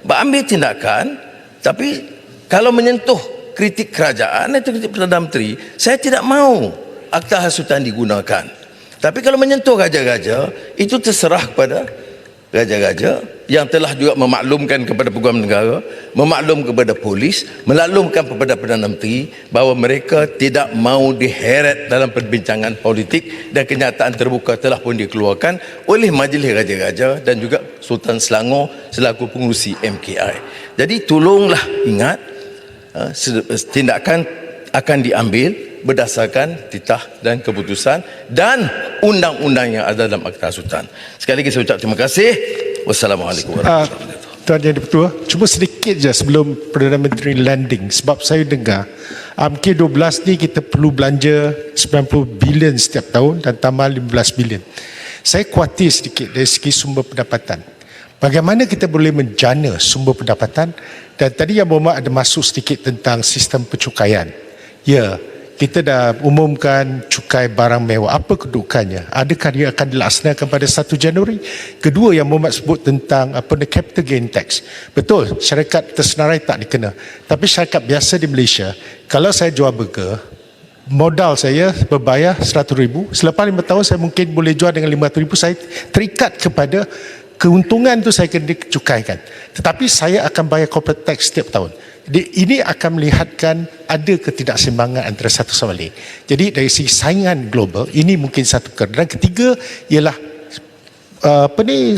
S1: berambil tindakan. Tapi kalau menyentuh kritik kerajaan atau kritik Perdana Menteri, saya tidak mau akta hasutan digunakan. Tapi kalau menyentuh raja-raja, itu terserah kepada raja-raja yang telah juga memaklumkan kepada Peguam Negara, memaklum kepada polis, memaklumkan kepada Perdana Menteri bahawa mereka tidak mau diheret dalam perbincangan politik, dan kenyataan terbuka telah pun dikeluarkan oleh Majlis Raja-Raja dan juga Sultan Selangor selaku pengurusi MKI. Jadi tolonglah ingat, tindakan akan diambil berdasarkan titah dan keputusan dan undang-undang yang ada dalam Akta Hasutan. Sekali lagi saya ucap terima kasih. Wassalamualaikum warahmatullahi wabarakatuh.
S13: Tuan Yang di-Pertua, cuma sedikit je sebelum Perdana Menteri landing, sebab saya dengar MK12 ni kita perlu belanja 90 bilion setiap tahun dan tambah 15 bilion. Saya khawatir sedikit dari segi sumber pendapatan. Bagaimana kita boleh menjana sumber pendapatan? Dan tadi Yang Berhormat ada masuk sedikit tentang sistem pencukaian. Ya, kita dah umumkan cukai barang mewah. Apa kedudukannya? Adakah dia akan dilaksanakan pada 1 Januari? Kedua, Yang Berhormat sebut tentang capital gain tax. Betul, syarikat tersenarai tak dikena. Tapi syarikat biasa di Malaysia, kalau saya jual burger, modal saya berbayar 100,000. Selepas 5 tahun saya mungkin boleh jual dengan 500,000. Saya terikat kepada keuntungan tu, saya kena cukaikan. Tetapi saya akan bayar corporate tax setiap tahun. Ini akan melihatkan ada ketidakseimbangan antara satu sama lain. Jadi dari segi saingan global, ini mungkin satu perkara. Dan ketiga ialah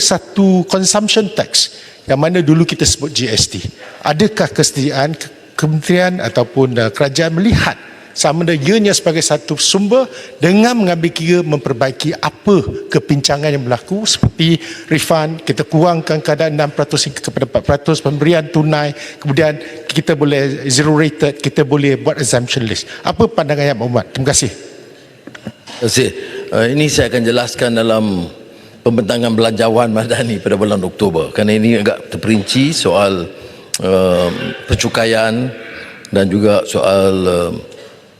S13: satu consumption tax yang mana dulu kita sebut GST. Adakah kesediaan kementerian ataupun kerajaan melihat sama ada ianya sebagai satu sumber dengan mengambil kira memperbaiki apa kepincangan yang berlaku, seperti refund kita kurangkan kadar 6% hingga kepada 4%, pemberian tunai, kemudian kita boleh zero rated, kita boleh buat exemption list. Apa pandangan Yang Berhormat? Terima kasih.
S1: Terima kasih. Ini saya akan jelaskan dalam pembentangan belanjawan madani pada bulan Oktober, kerana ini agak terperinci soal percukaian dan juga soal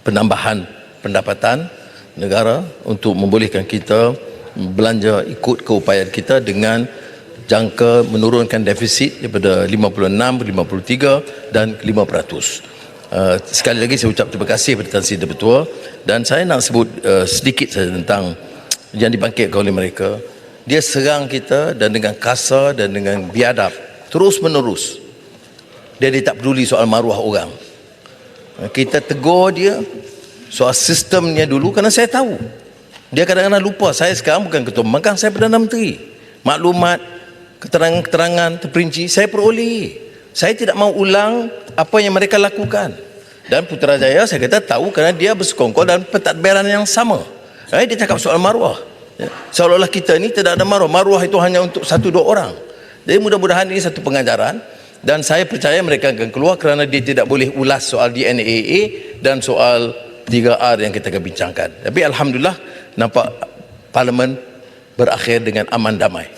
S1: penambahan pendapatan negara untuk membolehkan kita belanja ikut keupayaan kita dengan jangka menurunkan defisit daripada 56, 53 dan 5%. Sekali lagi saya ucap terima kasih kepada Tan Sri Ketua, dan saya nak sebut sedikit saja tentang yang dibangkitkan oleh mereka. Dia serang kita dan dengan kasar dan dengan biadab terus menerus. Dia tak peduli soal maruah orang. Kita tegur dia soal sistemnya dulu, kerana saya tahu dia kadang-kadang lupa saya sekarang bukan Ketua Pembangkang, saya Perdana Menteri. Maklumat, keterangan-keterangan terperinci saya peroleh. Saya tidak mahu ulang apa yang mereka lakukan. Dan Putrajaya saya kata tahu kerana dia bersekongkol dalam pentadbiran yang sama. Dia cakap soal maruah, seolah-olah kita ni tidak ada maruah. Maruah itu hanya untuk 1-2 orang. Jadi mudah-mudahan ini satu pengajaran, dan saya percaya mereka akan keluar kerana dia tidak boleh ulas soal DNAA dan soal 3R yang kita akan bincangkan. Tapi Alhamdulillah nampak Parlimen berakhir dengan aman damai.